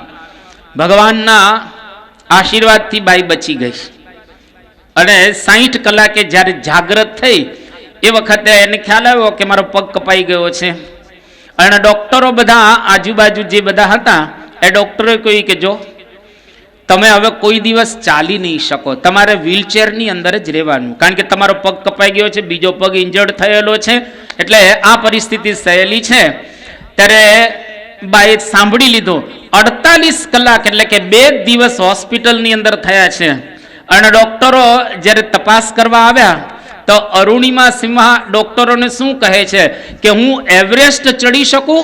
ભગવાનના આશીર્વાદથી બાઈ બચી ગઈ અને 60 કલાકે જ્યારે જાગૃત થઈ એ વખતે એને ખ્યાલ આવ્યો કે મારો પગ કપાઈ ગયો છે. અને ડોક્ટરો બધા આજુબાજુ જે બધા હતા એ ડોક્ટરોએ કહ્યું કે જો તમે હવે કોઈ દિવસ ચાલી નહીં શકો, તમારે વ્હીલચેરની અંદર જ રહેવાનું, કારણ કે તમારો પગ કપાઈ ગયો છે, બીજો પગ ઇન્જર્ડ થયેલો છે, એટલે આ પરિસ્થિતિ સહેલી છે. ત્યારે બાઈએ સાંભળી લીધું. 48 કલાક એટલે કે 2 દિવસ હોસ્પિટલની અંદર થયા છે અને ડોક્ટરો જ્યારે તપાસ કરવા આવ્યા તો અરુણિમા સિંહા ડોક્ટરોને શું કહે છે કે હું એવરેસ્ટ ચડી શકું,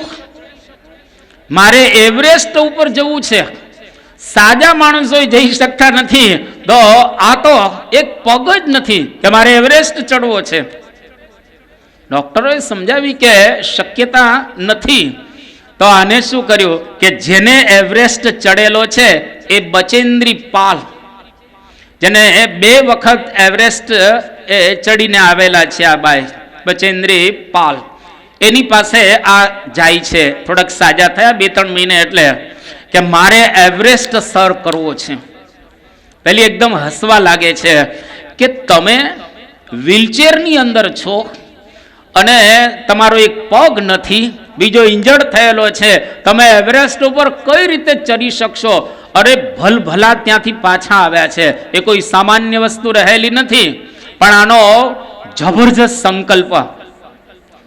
મારે એવરેસ્ટ ઉપર જવું છે, સાજા માણસો જઈ શકતા નથી, તો આ તો એક પગ જ નથી કે મારે એવરેસ્ટ ચડવો છે. ડોક્ટરોએ સમજાવી કે શક્યતા નથી. તો આને શું કર્યું કે જેને એવરેસ્ટ ચડેલો છે એ બચેન્દ્રી પાલ, જેને 2 વખત એવરેસ્ટ એ ચડીને આવેલા છે, આ બાઈ બચેન્દ્રી પાલ, એની પાસે આ જાય છે, થોડાક સાજા થયા 2-3 મહિને, એટલે કે મારે એવરેસ્ટ સર કરવો છે. પેલી એકદમ હસવા લાગે છે કે તમે વ્હીલચેરની અંદર છો અને તમારો એક પગ નથી, બીજો ઇન્જર્ડ થયેલો છે, તમે એવરેસ્ટ ઉપર કઈ રીતે ચડી શકશો? અરે ભલભલા ત્યાંથી પાછા આવ્યા છે. એ કોઈ સામાન્ય વસ્તુ રહેલી નથી, પણ આનો જબરજસ્ત સંકલ્પ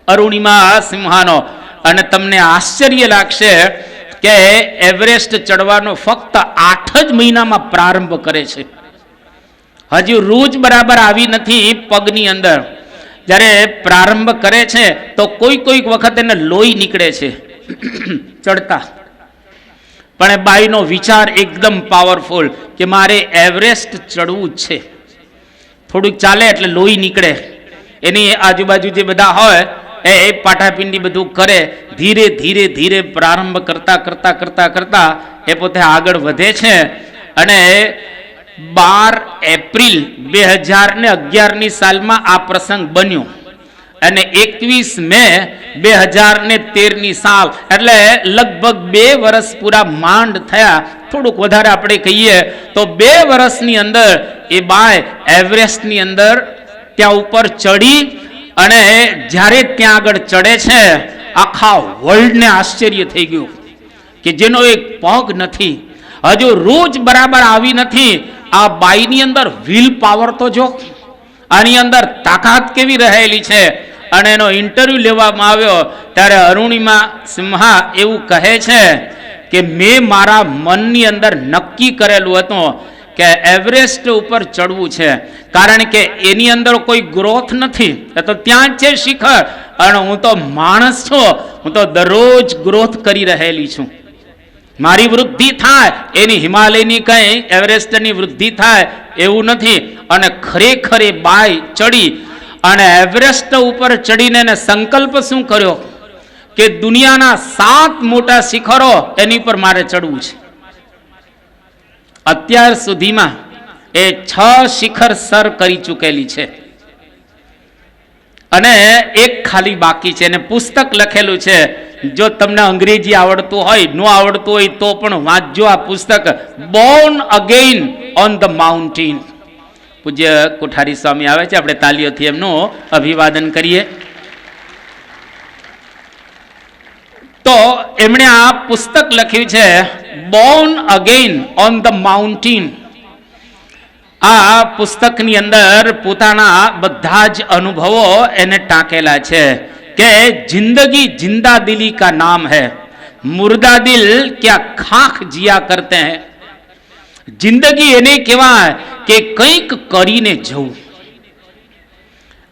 અરુણિમા સિંહાનો. અને તમને આશ્ચર્ય લાગશે કે એવરેસ્ટ ચડવાનો ફક્ત 8 જ મહિનામાં પ્રારંભ કરે છે. હજુ રોજ બરાબર આવી નથી પગની અંદર. જ્યારે પ્રારંભ કરે છે તો કોઈક વખત એને લોહી નીકળે છે ચડતા, પણ એ બાઈનો વિચાર એકદમ પાવરફુલ કે મારે એવરેસ્ટ ચડવું જ છે. થોડુંક ચાલે એટલે લોહી નીકળે. એની આજુબાજુ જે બધા હોય એ પાટાપિંડી બધું કરે. ધીરે ધીરે ધીરે પ્રારંભ કરતા એ પોતે આગળ વધે છે. અને 12 એપ્રિલ 2011ની સાલમાં આ પ્રસંગ બન્યો અને 21 મે 2013ની સાલ, એટલે લગભગ 2 વર્ષ પૂરા માંડ થયા. થોડુંક વધારે આપણે કહીએ તો 2 વર્ષની અંદર એ બાય એવરેસ્ટની અંદર ત્યાં ઉપર ચડી. અને જ્યારે ત્યાં આગળ ચડે છે, આખા વર્લ્ડને આશ્ચર્ય થઈ ગયું કે જેનો એક પગ નથી, હજુ રોજ બરાબર આવી નથી. આ બાઈની અંદર વિલ પાવર તો જો, આની અંદર તાકાત કેવી રહેલી છે. અને એનો ઇન્ટરવ્યુ લેવામાં આવ્યો ત્યારે અરુણિમા સિંહા એવું કહે છે કે મેં મારા મનની અંદર નક્કી કરેલું હતું કે એવરેસ્ટ ઉપર ચડવું છે, કારણ કે એની અંદર કોઈ ગ્રોથ નથી, એ તો ત્યાં જ છે શિખર. અને હું તો માણસ છું, હું તો દરરોજ ગ્રોથ કરી રહેલી છું. મારી વૃદ્ધિ થાય એની હિમાલયની કઈ એવરેસ્ટની વૃદ્ધિ થાય એવું નથી. અને ખરેખર એ બાય ચડી અને એવરેસ્ટ ઉપર ચડીને એને સંકલ્પ શું કર્યો કે દુનિયાના 7 મોટા શિખરો એની પર મારે ચડવું છે. અત્યાર સુધીમાં એ 6 શિખર સર કરી ચૂકેલી છે અને એક ખાલી બાકી છે. એને પુસ્તક લખેલું છે. જો તમને અંગ્રેજી આવડતું હોય, ન આવડતું હોય તો પણ વાંચજો આ પુસ્તક, Born again on the mountain. પૂજ્ય કોઠારી સ્વામી આવે છે, આપણે તાલીઓથી એમનું અભિવાદન કરીએ. તો એમણે આ પુસ્તક લખ્યું છે Born again on the mountain. આ પુસ્તકની અંદર પોતાના બધા જ અનુભવો એને ટાંકેલા છે કે જિંદગી जिंदा दिली का नाम है, मुर्दा दिल क्या खाक जिया करते हैं. જિંદગી એને કહેવાય કે કંઈક કરીને જવું.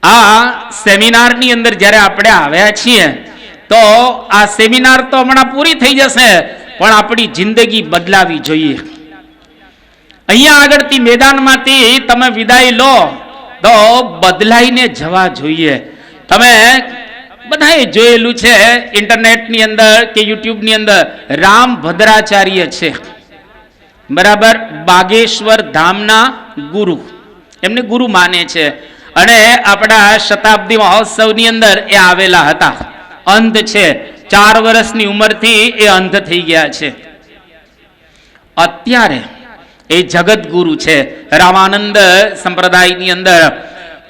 આ સેમિનારની અંદર જ્યારે આપણે આવ્યા છીએ તો આ સેમિનાર તો હમણાં પૂરી થઈ જશે, પણ આપણી જિંદગી બદલાવી જોઈએ. અહીંયા આગળથી મેદાનમાંથી તમે વિદાય લો તો બદલાઈને જવા જોઈએ. તમે બધાએ જોયેલું છે ઇન્ટરનેટની અંદર કે યુટ્યુબની અંદર, રામ ભદ્રાચાર્ય છે બરાબર, બાગેશ્વર ધામના ગુરુ, એમને ગુરુ માને છે. અને આપણા શતાબ્દી મહોત્સવની અંદર એ આવેલા હતા. અંધ છે, 4 વર્ષની ઉંમરથી એ અંધ થઈ ગયા છે. અત્યારે એ જગત ગુરુ છે રામાનંદ સંપ્રદાયની અંદર.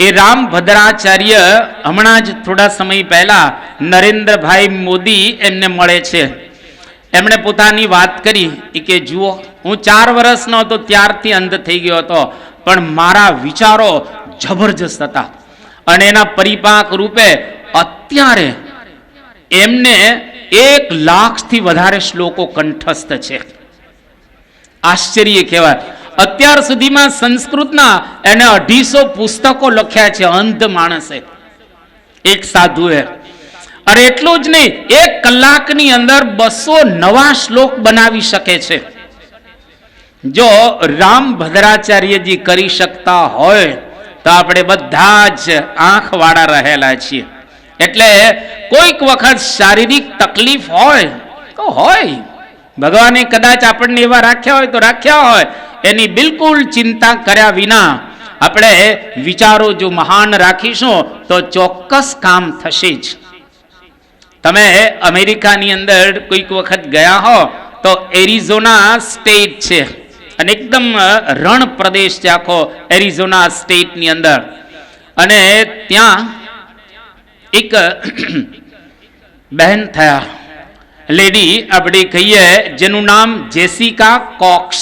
એ રામ ભદ્રાચાર્ય હમણાં જ થોડા સમય પહેલા નરેન્દ્રભાઈ મોદી એમને મળે છે. એમણે પોતાની વાત કરી કે જુઓ, હું 4 વર્ષનો હતો ત્યારથી અંધ થઈ ગયો હતો, પણ મારા વિચારો જબરજસ્ત હતા. અને એના પરિપાક રૂપે અત્યારે એમને 1 લાખથી વધારે શ્લોકો કંઠસ્થ છે. આશ્ચર્ય કહેવાય. અત્યાર સુધીમાં સંસ્કૃતના એને 250 પુસ્તકો લખ્યા છે અંધ માણસે, એક સાધુએ. અને એટલું જ નહીં, 1 કલાકની અંદર 200 નવા શ્લોક બનાવી શકે છે. જો રામ ભદ્રાચાર્યજી કરી શકતા હોય તો આપણે બધા જ આંખવાળા રહેલા છીએ. એટલે કોઈક વખત શારીરિક તકલીફ હોય તો હોય, ભગવાને કદાચ આપણને એવા રાખ્યા હોય તો રાખ્યા હોય, એની બિલકુલ ચિંતા કર્યા વિના આપણે વિચારો જો મહાન રાખીશું તો ચોક્કસ કામ થશે જ. તમે અમેરિકાની અંદર કોઈક વખત ગયા હો તો એરિઝોના સ્ટેટ છે અને એકદમ રણ પ્રદેશ છે આખો એરિઝોના સ્ટેટની અંદર. અને ત્યાં એક બહેન થયા, લેડી આપણે કહીએ, જેનું નામ જેસિકા કોક્સ.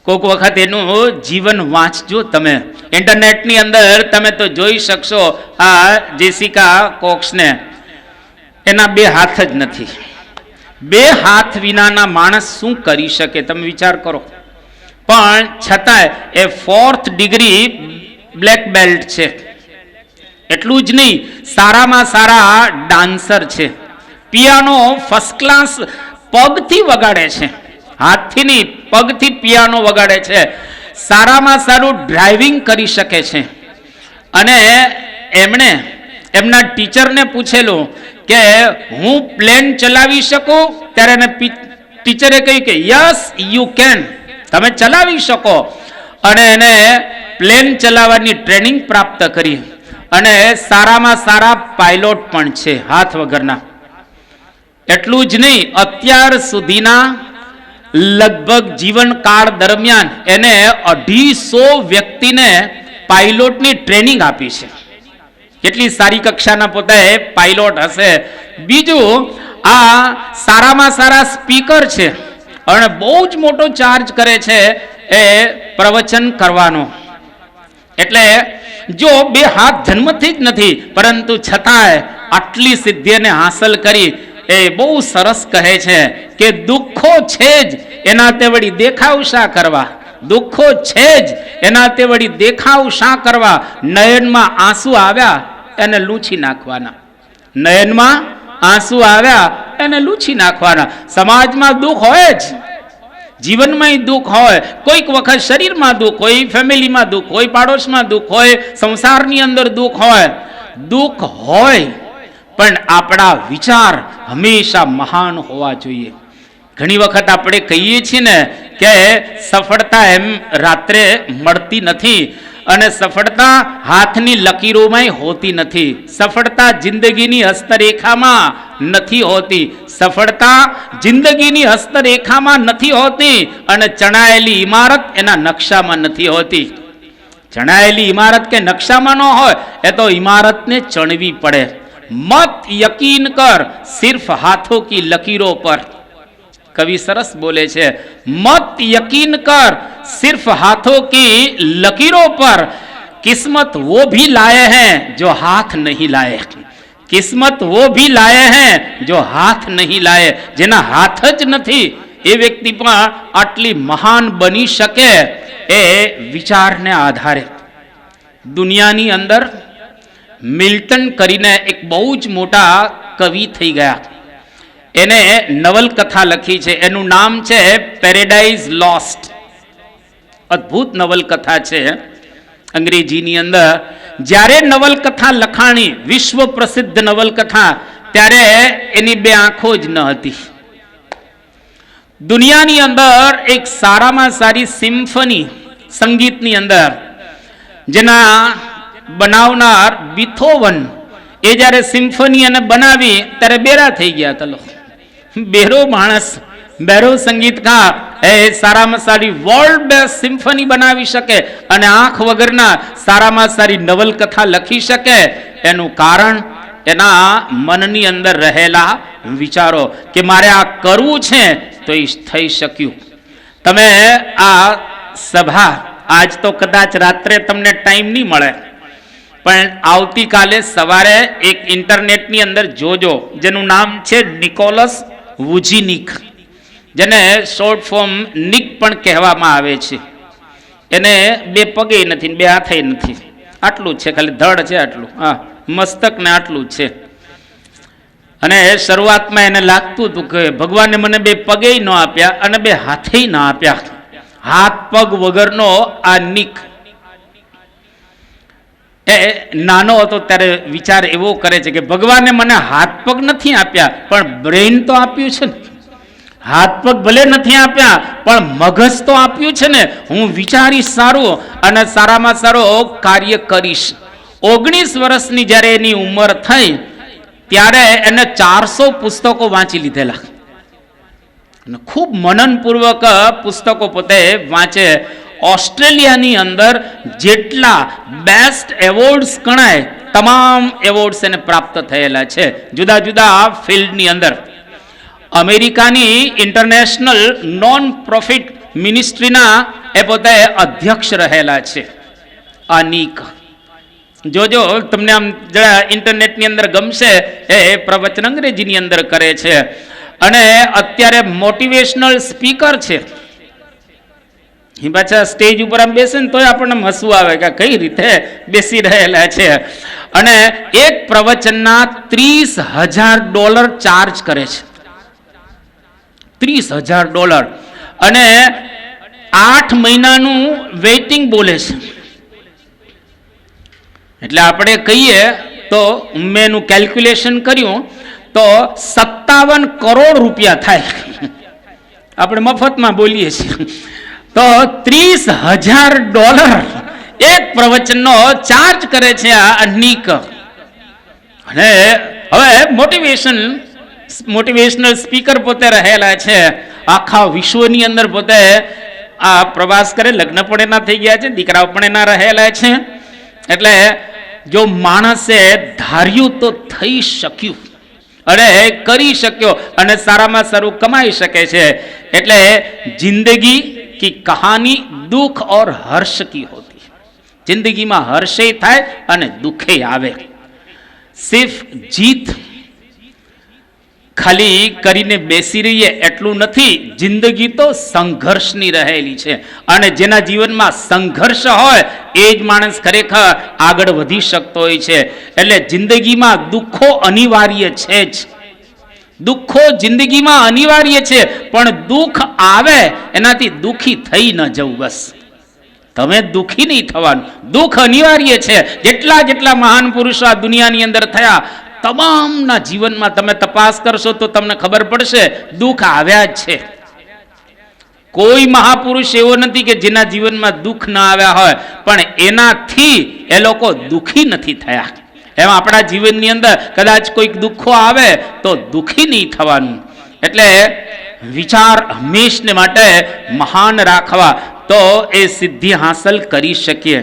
કોઈક વખત એનું જીવન વાંચજો તમે, ઇન્ટરનેટની અંદર તમે તો જોઈ શકશો આ જેસિકા કોક્સને. એના બે હાથ જ નથી. બે હાથ વિનાના માણસ શું કરી શકે તમે વિચાર કરો. પણ છતાંય એ 4th ડિગ્રી બ્લેક બેલ્ટ છે. એટલું જ નહીં, સારામાં સારા ડાન્સર છે. પિયાનો ફર્સ્ટ ક્લાસ પગથી વગાડે છે, હાથથી નહીં પગથી પિયાનો વગાડે છે. સારામાં સારું ડ્રાઇવિંગ કરી શકે છે. અને એમણે એમના ટીચરને પૂછેલું કે હું પ્લેન ચલાવી શકું, ત્યારે એને ટીચરે કહ્યું કે યસ યુ કેન, તમે ચલાવી શકો. અને એને પ્લેન ચલાવવાની ટ્રેનિંગ પ્રાપ્ત કરી અને સારામાં સારા પાયલોટ પણ છે હાથ વગરના. એટલું જ નહીં, અત્યાર સુધીના લગભગ જીવનકાળ દરમિયાન એને 250 વ્યક્તિને પાયલોટની ટ્રેનિંગ આપી છે. કેટલી સારી કક્ષાના પોતે પાયલોટ હશે. બીજું, આ સારામાં સારા સ્પીકર છે અને બહુ જ મોટો ચાર્જ કરે છે એ પ્રવચન કરવાનો. એટલે જો બે હાથ જન્મથી જ નથી, પરંતુ છતાંય આટલી સિદ્ધિને હાંસલ કરી. એ બહુ સરસ કહે છે કે દુઃખો છે જ એના તે વળી દેખાવ શા કરવા, દુઃખો છે જ એના તે વળી દેખાવ શા કરવા, નયનમાં આંસુ આવ્યા એને લૂછી નાખવાના, નયનમાં આંસુ આવ્યા એને લૂછી નાખવાના. સમાજમાં દુઃખ હોય જ, જીવનમાં દુઃખ હોય, કોઈક વખત શરીરમાં દુઃખ હોય, ફેમિલીમાં દુઃખ હોય, પાડોશમાં દુઃખ હોય, સંસારની અંદર દુઃખ હોય. દુઃખ હોય પણ આપણા વિચાર હંમેશા મહાન હોવા જોઈએ. ઘણી વખત આપણે કહીએ છીએ ને કે સફળતા એમ રાત્રે મળતી નથી અને સફળતા હાથની લકીરોમાં હોતી નથી, સફળતા જિંદગીની હસ્તરેખામાં નથી હોતી, સફળતા જિંદગીની હસ્તરેખામાં નથી હોતી અને ચણાયેલી ઇમારત એના નકશામાં નથી હોતી. ચણાયેલી ઇમારત કે નકશામાં ન હોય એ તો ઇમારતને ચણવી પડે. મત યકીન કર સિર્ફ હાથોं की लकीरों पर. कवि सरस बोले छे, मत यकीन कर सिर्फ हाथों की लकीरों पर, किस्मत वो भी लाए हैं जो हाथ नहीं लाए, किस्मत वो भी लाए हैं जो हाथ नहीं लाए. જેના હાથ જ નથી એ વ્યક્તિ પણ આટલી મહાન બની શકે એ વિચારને આધારે. દુનિયાની અંદર મિલ્ટન કરીને એક બહુ જ મોટા કવિ થઈ ગયા. એને નવલકથા લખી છે, એનું નામ છે પેરેડાઇઝ લોસ્ટ. અદ્ભુત નવલકથા છે અંગ્રેજીની અંદર. જ્યારે નવલકથા લખાણી, વિશ્વ પ્રસિદ્ધ નવલકથા, ત્યારે એની બે આંખો જ ન હતી. દુનિયાની અંદર એક સારામાં સારી સિમ્ફની સંગીતની અંદર જેના બનાવનાર બીથોવન, એ જ્યારે સિમ્ફની અને બનાવી ત્યારે બેરા થઈ ગયા. તલો બેરો માણસ, બેરો સંગીતકાર એ સારામાં સારી વર્લ્ડ બેસ્ટ સિમ્ફની બનાવી શકે અને આંખ વગરના સારામાં સારી નવલકથા લખી શકે. એનું કારણ એના મનની અંદર રહેલા વિચારો કે મારે આ કરવું છે તો એ થઈ શક્યું. તમે આ સભા આજ તો કદાચ રાત્રે તમને ટાઈમ નહીં મળે, પણ આવતીકાલે સવારે એક ઇન્ટરનેટની અંદર જોજો, જેનું નામ છે નિકોલસ વુજિનિક, જેને શોર્ટ ફોર્મ નિક પણ કહેવામાં આવે છે. એને બે પગે નથી, બે હાથે નથી, આટલું જ છે, ખાલી ધડ છે આટલું, હા મસ્તક ને આટલું જ છે. અને શરૂઆતમાં એને લાગતું હતું કે ભગવાને મને બે પગે ન આપ્યા અને બે હાથે ન આપ્યા. હાથ પગ વગરનો આ નિક એ નાનો હતો ત્યારે વિચાર એવો કરે છે કે ભગવાને મને હાથ પગ નથી આપ્યા પણ બ્રેઇન તો આપ્યું છે ને, હાથ પગ ભલે નથી આપ્યા પણ મગજ તો આપ્યું છે ને, હું વિચારીશ સારું અને સારામાં સારો કાર્ય કરીશ. 19 વર્ષની જ્યારે એની ઉંમર થઈ ત્યારે એને 400 પુસ્તકો વાંચી લીધેલા અને ખૂબ મનનપૂર્વક પુસ્તકો પોતે વાંચે. ઓસ્ટ્રેલિયાની અંદર જેટલા બેસ્ટ એવોર્ડ્સ ગણાય તમામ એવોર્ડ્સ એને પ્રાપ્ત થયેલા છે જુદા જુદા ફિલ્ડની અંદર. અમેરિકાની ઇન્ટરનેશનલ નોન પ્રોફિટ મિનિસ્ટ્રીના એ પોતે અધ્યક્ષ રહેલા છે. અનિક જોજો તમને આમ જરા ઇન્ટરનેટની અંદર ગમશે. એ પ્રવચન અંગ્રેજીની અંદર કરે છે અને અત્યારે મોટિવેશનલ સ્પીકર છે. એ પાછા સ્ટેજ ઉપર આમ બેસે ને તોય આપણને હસવું આવે કે કઈ રીતે બેસી રહેલા છે. અને એક પ્રવચનના $30,000 ચાર્જ કરે છે. $30,000 અને 8 મહિનાનું વેઇટિંગ બોલે છે. એટલે આપણે કહીએ તો મેં એનું કેલ્ક્યુલેશન કર્યું તો 57 કરોડ રૂપિયા થાય. આપણે મફતમાં બોલીએ છીએ તો $30,000 એક પ્રવચનનો ચાર્જ કરે છે આ અનિક. અને હવે મોટિવેશનલ સ્પીકર પોતે રહેલા છે. આખા વિશ્વની અંદર પોતે આ પ્રવાસ કરે. લગ્ન પણ એના થઈ ગયા છે, દીકરાઓ પણ એના રહેલા છે. એટલે જો માણસે ધાર્યું તો થઈ શક્યું અને કરી શક્યો અને સારામાં સારું કમાઈ શકે છે. એટલે જિંદગી की कहानी दुख और हर्ष की होती है. जिंदगीમાં હર્ષે થાય અને દુખે આવે. સિર્ફ જીત ખાલી કરીને બેસી રહીએ એટલું નથી. જિંદગી તો સંઘર્ષની રહેલી છે અને જેના જીવનમાં સંઘર્ષ હોય એ જ માણસ ખરેખર આગળ વધી શકતો હોય છે. એટલે જિંદગીમાં દુઃખો અનિવાર્ય છે જ. દુઃખો જિંદગીમાં અનિવાર્ય છે પણ દુઃખ આવે એનાથી દુઃખી થઈ ન જવું. બસ તમે દુઃખી નહીં થવાનું. દુઃખ અનિવાર્ય છે. જેટલા મહાન પુરુષો આ દુનિયાની અંદર થયા તમામના જીવનમાં તમે તપાસ કરશો તો તમને ખબર પડશે દુઃખ આવ્યા જ છે. કોઈ મહાપુરુષ એવો નથી કે જેના જીવનમાં દુઃખ ન આવ્યા હોય પણ એનાથી એ લોકો દુઃખી નથી થયા. એમ આપણા જીવનની અંદર કદાચ કોઈક દુઃખો આવે તો દુઃખી નહીં થવાનું. એટલે વિચાર હંમેશને માટે મહાન રાખવા તો એ સિદ્ધિ હાંસલ કરી શકીએ.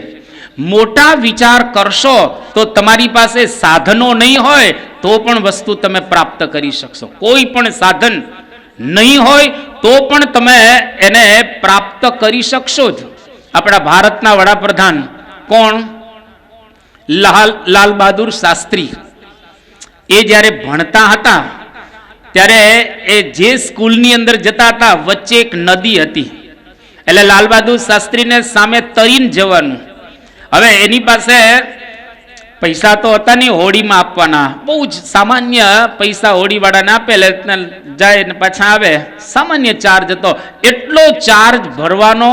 મોટા વિચાર કરશો તો તમારી પાસે સાધનો નહીં હોય તો પણ વસ્તુ તમે પ્રાપ્ત કરી શકશો. કોઈ પણ સાધન નહીં હોય તો પણ તમે એને પ્રાપ્ત કરી શકશો જ. આપણા ભારતના વડાપ્રધાન કોણ? લાલ બહાદુર શાસ્ત્રી. એ જ્યારે ભણતા હતા ત્યારે એ જે સ્કૂલની અંદર જતા હતા વચ્ચે એક નદી હતી. એટલે લાલ બહાદુર શાસ્ત્રીને સામે તરીને જવાનું. હવે એની પાસે પૈસા તો હતા નહીં હોડીમાં આપવાના. બહુ જ સામાન્ય પૈસા હોડીવાળાને આપે જાય ને પાછા આવે. સામાન્ય ચાર્જ હતો. એટલો ચાર્જ ભરવાનો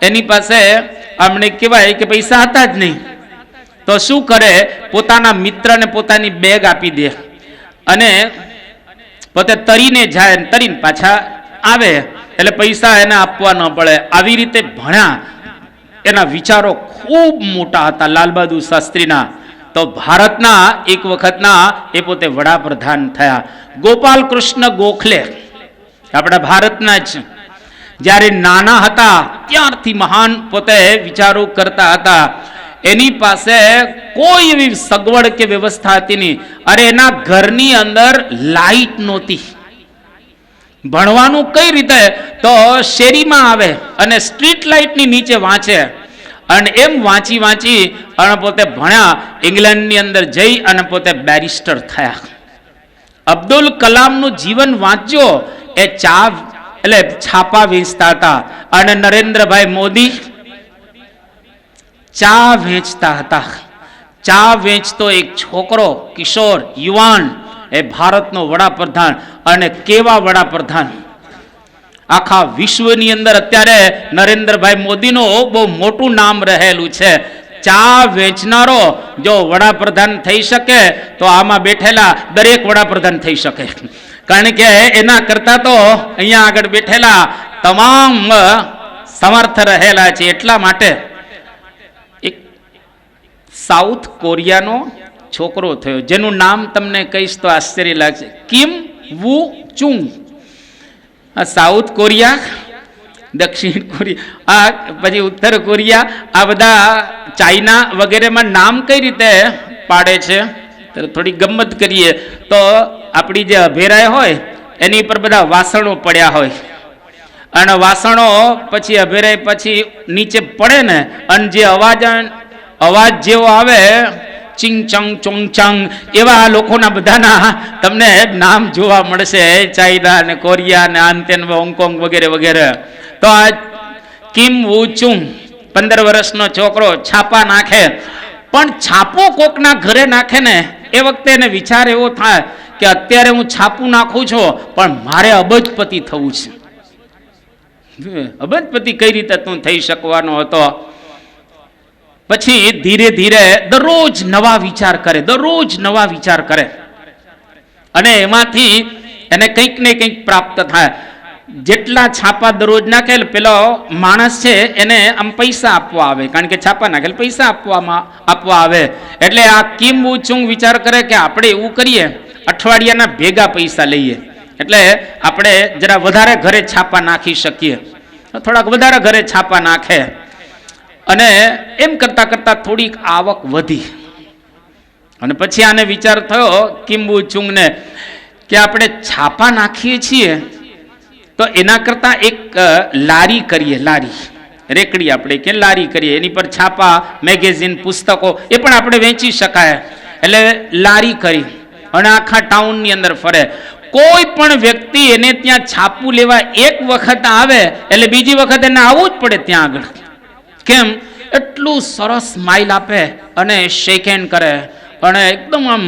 એની પાસે આમને કહેવાય કે પૈસા હતા જ નહીં. તો શું કરે? પોતાના મિત્રને પોતાની બેગ આપી દે અને પોતે તરીને જાય, તરીને પાછા આવે. એટલે પૈસા એને આપવા ન પડે. આવી રીતે ભણ્યા. એના વિચારો ખૂબ મોટા હતા લાલ બહાદુર શાસ્ત્રીના. તો ભારતના એક વખતના એ પોતે વડાપ્રધાન થયા. ગોપાલ કૃષ્ણ ગોખલે આપણા ભારતના જ જ્યારે નાના હતા ત્યારથી મહાન પોતે વિચારો કરતા હતા. એની પાસે કોઈ એવી સગવડ કે વ્યવસ્થા હતી નહીં. અરે એના ઘરની અંદર લાઈટ નહોતી. ભણવાનું કઈ રીતે? તો શેરીમાં આવે અને સ્ટ્રીટ લાઇટની નીચે વાંચે. અને એમ વાંચી અને પોતે ભણ્યા. ઇંગ્લેન્ડની અંદર જઈ અને પોતે બેરિસ્ટર થયા. અબ્દુલ કલામનું જીવન વાંચજો. એ એટલે છાપા વેચતા હતા. અને નરેન્દ્રભાઈ મોદી ચા વેચતા હતા. ચા વેચતો એક છોકરો, કિશોર, યુવાન, એ ભારતનો વડાપ્રધાન. અને કેવા વડાપ્રધાન! આખા વિશ્વની અંદર અત્યારે નરેન્દ્રભાઈ મોદીનું બહુ મોટું નામ રહેલું છે. ચા વેચનારો જો વડાપ્રધાન થઈ શકે તો આમાં બેઠેલા દરેક વડાપ્રધાન થઈ શકે. કારણ કે એના કરતા તો અહીંયા આગળ બેઠેલા તમામ સમર્થ રહેલા છે. એટલા માટે એક સાઉથ કોરિયાનો છોકરો થયો, જેનું નામ તમને કહીશ તો આશ્ચર્ય લાગશે. કિમ વુ ચુંગ. સાઉથ કોરિયા, દક્ષિણ કોરિયા, પછી ઉત્તર કોરિયા, આ બધા ચાઇના વગેરેમાં નામ કઈ રીતે પાડે છે? થોડી ગમત કરીએ તો આપણી જે અભેરાય હોય એની પર બધા વાસણો પડ્યા હોય, અને વાસણો પછી અભેરાય પછી નીચે પડે ને, અને જે અવાજ જેવો આવે ચિંગ ચંગ ચોંગ ચંગ, એવા લોકોના બધાના તમને નામ જોવા મળશે, ચાઇના ને કોરિયા ને આંતે હોંગકોંગ વગેરે વગેરે. તો આ કિમ વુ ચુંગ 15 વર્ષનો છોકરો છાપા નાખે, પણ છાપો કોકના ઘરે નાખે ને એ વખતે એને વિચાર એવો થાય કે અત્યારે હું છાપું નાખું છું પણ મારે અબજપતિ થવું છે. અબજપતિ કઈ રીતે તું થઈ શકવાનો હતો? પછી ધીરે ધીરે દરરોજ નવા વિચાર કરે, દરરોજ નવા વિચાર કરે, અને એમાંથી એને કંઈક ને કંઈક પ્રાપ્ત થાય. જેટલા છાપા દરરોજ નાખે પેલો માણસ છે એને આમ પૈસા આપવા આવે, કારણ કે છાપા નાખે પૈસા આપવા આવે. એટલે આ કિમ વુ ચુંગ વિચાર કરે કે આપણે એવું કરીએ, અઠવાડિયાના ભેગા પૈસા લઈએ, એટલે આપણે જરા વધારે ઘરે છાપા નાખી શકીએ. થોડાક વધારે ઘરે છાપા નાખે, અને એમ કરતા કરતા થોડીક આવક વધી, અને પછી આને વિચાર થયો કિમ વુ ચુંગને કે આપણે છાપા નાખીએ છીએ તો એના કરતા એક લારી કરીએ, લારી રેકડી આપણે કે લારી કરીએ, એની પર છાપા, મેગેઝિન, પુસ્તકો એ પણ આપણે વેચી શકાય. એટલે લારી કરી અને આખા ટાઉનની અંદર ફરે. કોઈ પણ વ્યક્તિ એને ત્યાં છાપું લેવા એક વખત આવે એટલે બીજી વખત એને આવવું જ પડે ત્યાં આગળ. કેમ? એટલું સરસ સ્માઇલ આપે અને શેક હેન્ડ કરે, અને એકદમ આમ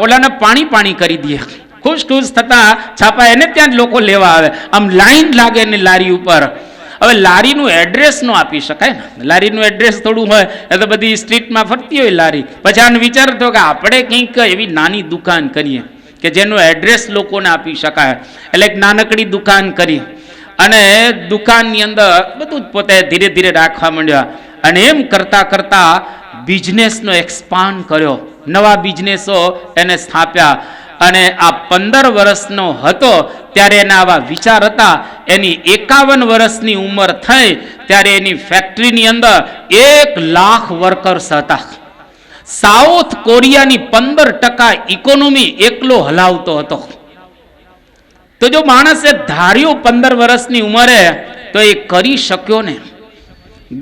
ઓલાને પાણી પાણી કરી દે. ખુશ ખુશ થતા છાપા એને ત્યાં જ લોકો લેવા આવે, આમ લાઈન લાગે ને લારી ઉપર. હવે લારીનું એડ્રેસ નો આપી શકાય ને, લારીનું એડ્રેસ થોડું હોય એ તો બધી સ્ટ્રીટમાં ફરતી હોય લારી. પછી આને વિચાર થયો કે આપણે કંઈક એવી નાની દુકાન કરીએ કે જેનું એડ્રેસ લોકોને આપી શકાય. એટલે એક નાનકડી દુકાન કરી, અને દુકાનની અંદર બધું જ પોતે ધીરે ધીરે રાખવા માંડ્યા, અને એમ કરતા કરતા બિઝનેસનો એક્સપાન્ડ કર્યો, નવા બિઝનેસો એને સ્થાપ્યા. અને આ 15 વર્ષનો હતો ત્યારે એના આવા વિચાર હતા. એની 51 વર્ષની ઉંમર થઈ ત્યારે એની ફેક્ટરીની અંદર 1 લાખ વર્કર્સ હતા. સાઉથ કોરિયાની 15% ઇકોનોમી એકલો હલાવતો હતો. તો જો માણસે ધાર્યું 15 વર્ષની ઉંમરે તો એ કરી શક્યો ને.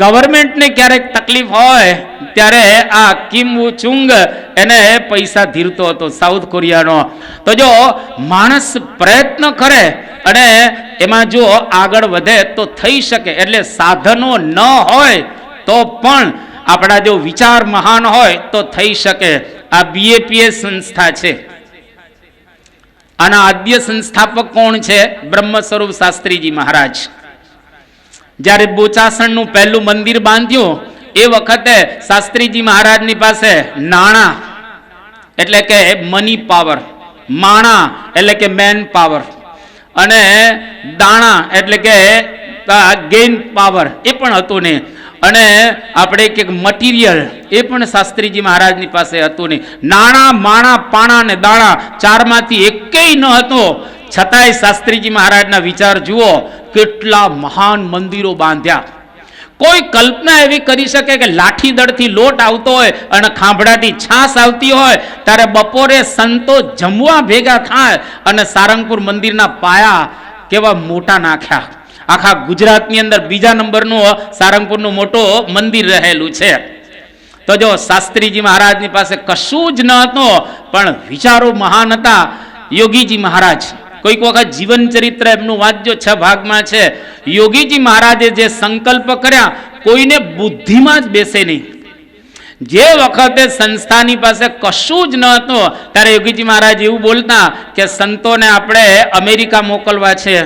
ગવર્મેન્ટને ક્યારેક તકલીફ હોય ત્યારે આ કિમ વુ ચુંગ એને પૈસા ધીરતો હતો સાઉથ કોરિયાનો. તો જો માણસ પ્રયત્ન કરે અને એમાં જો આગળ વધે તો થઈ શકે. એટલે સાધનો ન હોય તો પણ આપણા જો વિચાર મહાન હોય તો થઈ શકે. આ BAPS સંસ્થા છે, આના આદ્ય સંસ્થાપક કોણ છે? બ્રહ્મ સ્વરૂપ શાસ્ત્રીજી મહારાજ. જ્યારે બોચાસણનું પહેલું મંદિર બાંધ્યું એ વખતે શાસ્ત્રીજી મહારાજની પાસે નાણાં એટલે કે મની પાવર, માણા એટલે કે મેન પાવર, અને દાણા એટલે કે ગેઇન પાવર એ પણ હતું નહીં, અને આપણે કે મટીરિયલ એ પણ શાસ્ત્રીજી મહારાજની પાસે હતું નહીં. નાણાં, માણા, પાણા અને દાણા ચારમાંથી એકેય ન હતો. છતાંય શાસ્ત્રીજી મહારાજના વિચાર જુઓ, કેટલા મહાન મંદિરો બાંધ્યા. કોઈ કલ્પના એવી કરી શકે કે લાઠી દળથી લોટ આવતો હોય અને ખાંભડાથી છાસ આવતી હોય ત્યારે બપોરે સંતો જમવા ભેગા થાય અને સારંગપુર મંદિરના પાયા કેવા મોટા નાખ્યા. આખા ગુજરાતની અંદર બીજા નંબરનું સારંગપુરનું મોટું મંદિર રહેલું છે. તો જો શાસ્ત્રીજી મહારાજની પાસે કશું જ ન હતો પણ વિચારો મહાન હતા. યોગીજી મહારાજ, કોઈક વખત જીવન ચરિત્ર એમનું વાંચજો, 6 ભાગમાં છે. યોગીજી મહારાજે જે સંકલ્પ કર્યા કોઈને બુદ્ધિમાં જ બેસે નહીં. જે વખતે સંસ્થાની પાસે કશું જ ન હતું ત્યારે યોગીજી મહારાજ એવું બોલતા કે સંતોને આપણે અમેરિકા મોકલવા છે,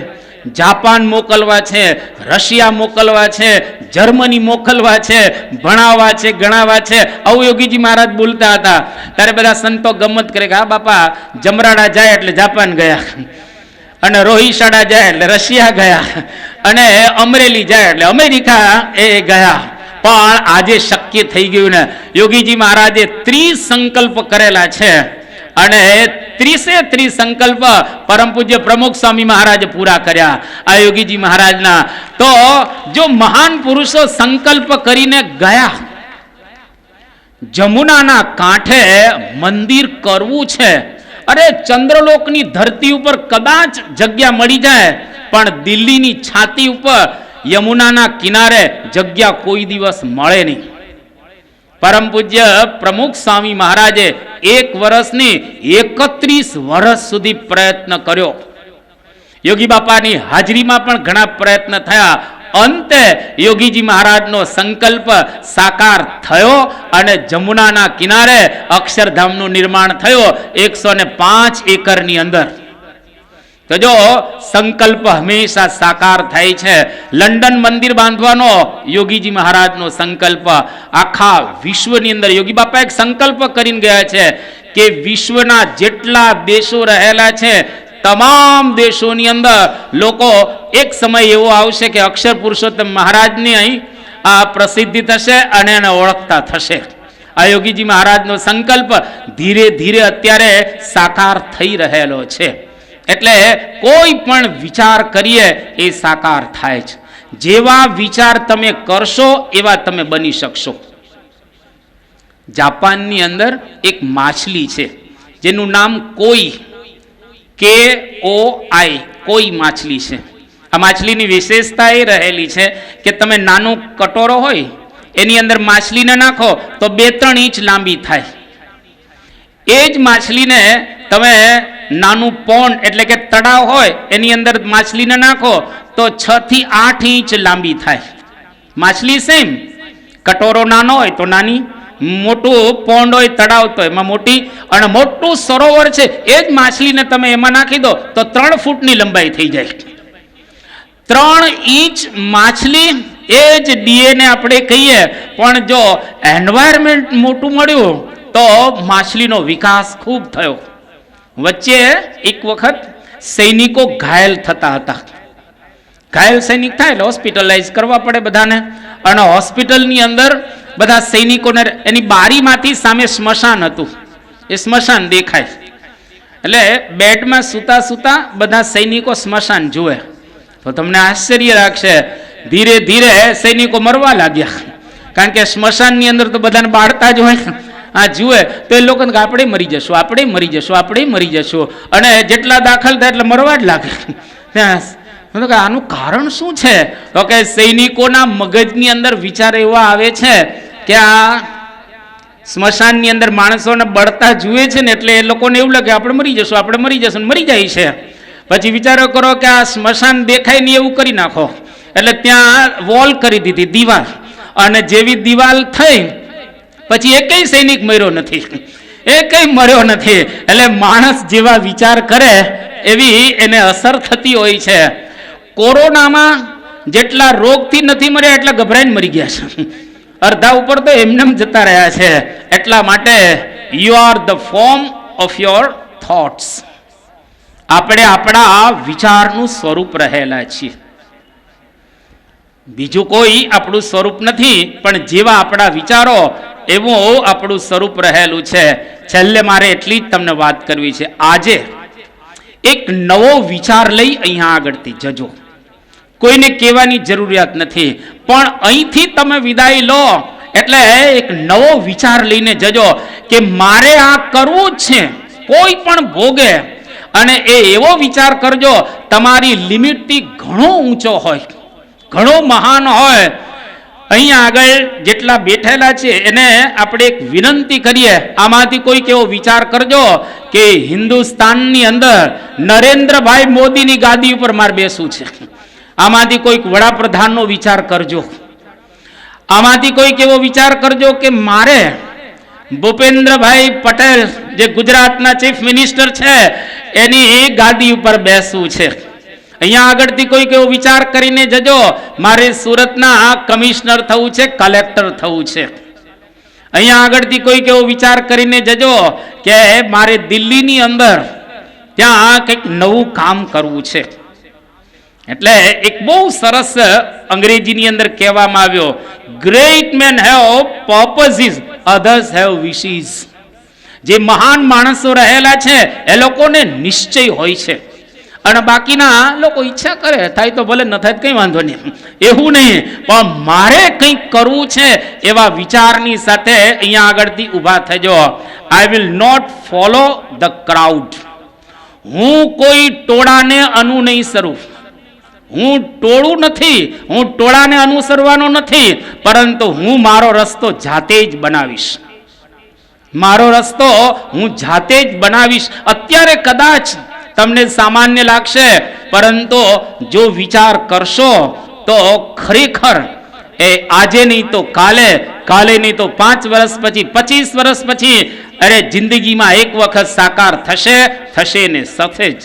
જાપાન મોકલવા છે, રશિયા મોકલવા છે, જર્મની મોકલવા છે, ભણાવવા છે, ગણાવવા છે. આવું યોગીજી મહારાજ બોલતા હતા. ત્યારે બધા સંતો ગમત કરે કે હા બાપા, જમરાડા જાય એટલે જાપાન ગયા, અને રોહિશાળા જાય એટલે રશિયા ગયા, અને અમરેલી જાય એટલે અમેરિકા એ ગયા. પણ આજે શક્ય થઈ ગયું ને. યોગીજી મહારાજે 30 સંકલ્પ કરેલા છે અને 30 સંકલ્પ પરમ પૂજ્ય પ્રમુખ સ્વામી મહારાજે પૂરા કર્યા આ યોગીજી મહારાજના. તો જો મહાન પુરુષો સંકલ્પ કરીને ગયા, જમુનાના કાંઠે મંદિર કરવું છે, અરે ચંદ્રલોકની ધરતી ઉપર કદાચ જગ્યા મળી જાય, પણ દિલ્હીની છાતી ઉપર યમુનાના કિનારે જગ્યા કોઈ દિવસ મળે નહીં. પરમ પૂજ્ય પ્રમુખ સ્વામી મહારાજે 1 વર્ષની 31 વર્ષ સુધી પ્રયત્ન કર્યો. યોગી બાપાની હાજરીમાં પણ ઘણા પ્રયત્ન થયા. અંતે યોગીજી મહારાજનો સંકલ્પ સાકાર થયો અને જમુનાના કિનારે અક્ષરધામનું નિર્માણ થયું 105 એકરની અંદર. તો જો સંકલ્પ હંમેશા સાકાર થાય છે. લંડન મંદિર બાંધવાનો યોગીજી મહારાજનો સંકલ્પ આખા વિશ્વની અંદર યોગી બાપા એક સંકલ્પ કરીને ગયા છે કે વિશ્વના જેટલા દેશો રહેલા છે તમામ દેશોની અંદર લોકો એક સમય એવો આવશે કે અક્ષર પુરુષોત્તમ મહારાજની અહીં આ પ્રસિદ્ધિ થશે અને એને ઓળખતા થશે. આ યોગીજી મહારાજનો સંકલ્પ ધીરે ધીરે અત્યારે સાકાર થઈ રહેલો છે. એટલે કોઈ પણ વિચાર કરીએ એ સાકાર થાય છે. જેવા વિચાર તમે કરશો એવા તમે બની શકશો. જાપાનની અંદર એક માછલી છે જેનું નામ કોઈ KOI કોઈ માછલી છે. આ માછલીની વિશેષતા એ રહેલી છે કે તમે નાનું કટોરો હોય એની અંદર માછલીને નાખો તો 2-3 ઇંચ લાંબી થાય. એ જ માછલીને તમે નાનું પોન્ડ એટલે કે તળાવ હોય એની અંદર માછલીને નાખો તો 6 થી 8 ઇંચ લાંબી થાય. માછલી સેમ, કટોરો નાનો હોય તો નાની, મોટું પોન્ડ હોય તળાવ તો એમાં મોટી, અને મોટું સરોવર છે એ જ માછલીને તમે એમાં નાખી દો તો 3 ફૂટની લંબાઈ થઈ જાય. 3 ઇંચ માછલી, એ જ DNA આપણે કહીએ, પણ જો એન્વાયરમેન્ટ મોટું મળ્યું તો માછલીનો વિકાસ ખૂબ થયો. વચ્ચે એક વખત સૈનિકો ઘાયલ થતા હતા. ઘાયલ સૈનિક થાય એટલે હોસ્પિટલાઇઝ કરવા પડે બધાને, અને હોસ્પિટલની અંદર બધા સૈનિકોને એની બારીમાંથી સામે સ્મશાન હતું, એ સ્મશાન દેખાય એટલે બેડમાં સૂતા સૂતા બધા સૈનિકો સ્મશાન જુએ તો તમને આશ્ચર્ય લાગશે, ધીરે ધીરે સૈનિકો મરવા લાગ્યા. કારણ કે સ્મશાનની અંદર તો બધાને બાળતા જ હોય. આ જુએ તો એ લોકોને આપણે મરી જશું, આપણે મરી જશું, આપણે મરી જશું, અને જેટલા દાખલ થાય એટલે મરવા જ લાગે. આનું કારણ શું છે? તો કે સૈનિકોના મગજની અંદર વિચાર એવા આવે છે કે આ સ્મશાનની અંદર માણસોને બળતા જુએ છે ને એટલે એ લોકોને એવું લાગે આપણે મરી જશું, આપણે મરી જશું, મરી જાય છે. પછી વિચારો કરો કે આ સ્મશાન દેખાય નહીં એવું કરી નાખો, એટલે ત્યાં વોલ કરી દીધી, દિવાલ, અને જેવી દિવાલ થઈ પછી એકેય સૈનિક મર્યો નથી, એકેય મર્યો નથી. એટલે માણસ જેવા વિચાર કરે એવી એને અસર થતી હોય છે. કોરોનામાં જેટલા રોગથી નથી મર્યા એટલા ગભરાઈને મરી ગયા છે, અડધા ઉપર તો એમને જતા રહ્યા છે. એટલા માટે you are the form of your thoughts. આપણે આપણા વિચારનું સ્વરૂપ રહેલા છીએ, બીજું કોઈ આપણું સ્વરૂપ નથી, પણ જેવા આપણા વિચારો એવું આપણું સ્વરૂપ રહેલું છે. છેલ્લે મારે એટલી જ તમને વાત કરવી છે. આજે એક નવો વિચાર લઈ અહીંયા આગળથી જજો. કોઈને કહેવાની જરૂરિયાત નથી, પણ અહીંથી તમે વિદાય લો એટલે એક નવો વિચાર લઈને જજો કે મારે આ કરવું જ છે કોઈ પણ ભોગે. અને એ એવો વિચાર કરજો તમારી લિમિટથી ઘણો ઊંચો હોય, ઘણો મહાન હોય. અહીંયા આગળ જેટલા બેઠેલા છે એને આપણે એક વિનંતી કરીએ, આમાંથી કોઈક એવો વિચાર કરજો કે હિન્દુસ્તાનની અંદર નરેન્દ્રભાઈ મોદીની ગાદી ઉપર મારે બેસવું છે. આમાંથી કોઈક વડાપ્રધાનનો વિચાર કરજો. આમાંથી કોઈક એવો વિચાર કરજો કે મારે ભૂપેન્દ્રભાઈ પટેલ જે ગુજરાતના ચીફ મિનિસ્ટર છે એની ગાદી ઉપર બેસવું છે. અહીંયા આગળથી કોઈક એવો વિચાર કરીને જજો મારે સુરતના કમિશનર થવું છે, કલેક્ટર થવું છે. અહીંયા આગળથી કોઈક એવો વિચાર કરીને જજો કે મારે દિલ્હીની અંદર ત્યાં કંઈક નવું કામ કરવું છે. એટલે એક બહુ સરસ અંગ્રેજીની અંદર કહેવામાં આવ્યો, great men have purposes, others have wishes. જે મહાન માણસો રહેલા છે એ લોકોને નિશ્ચય હોય છે, અને બાકીના લોકો ઈચ્છા કરે, થાય તો ભલે, ન થાય કઈ વાંધો નહીં, એવું નહીં. પણ મારે કંઈક કરવું છે એવા વિચારની સાથે અહીંયા આગળથી ઊભા થજો. I will not follow the crowd. હું કોઈ ટોળાને અનુસરું. હું ટોળું નથી, હું ટોળાને અનુસરવાનો નથી, પરંતુ હું મારો રસ્તો જાતે જ બનાવીશ. મારો રસ્તો હું જાતે જ બનાવીશ. અત્યારે કદાચ તમને સામાન્ય લાગશે, પરંતુ જો વિચાર કરશો તો ખરેખર એ આજે નહીં તો કાલે, કાલે નહીં તો 5 વર્ષ પછી, 25 વર્ષ પછી, અરે જિંદગીમાં એક વખત સાકાર થશે, થશે ને થશે જ.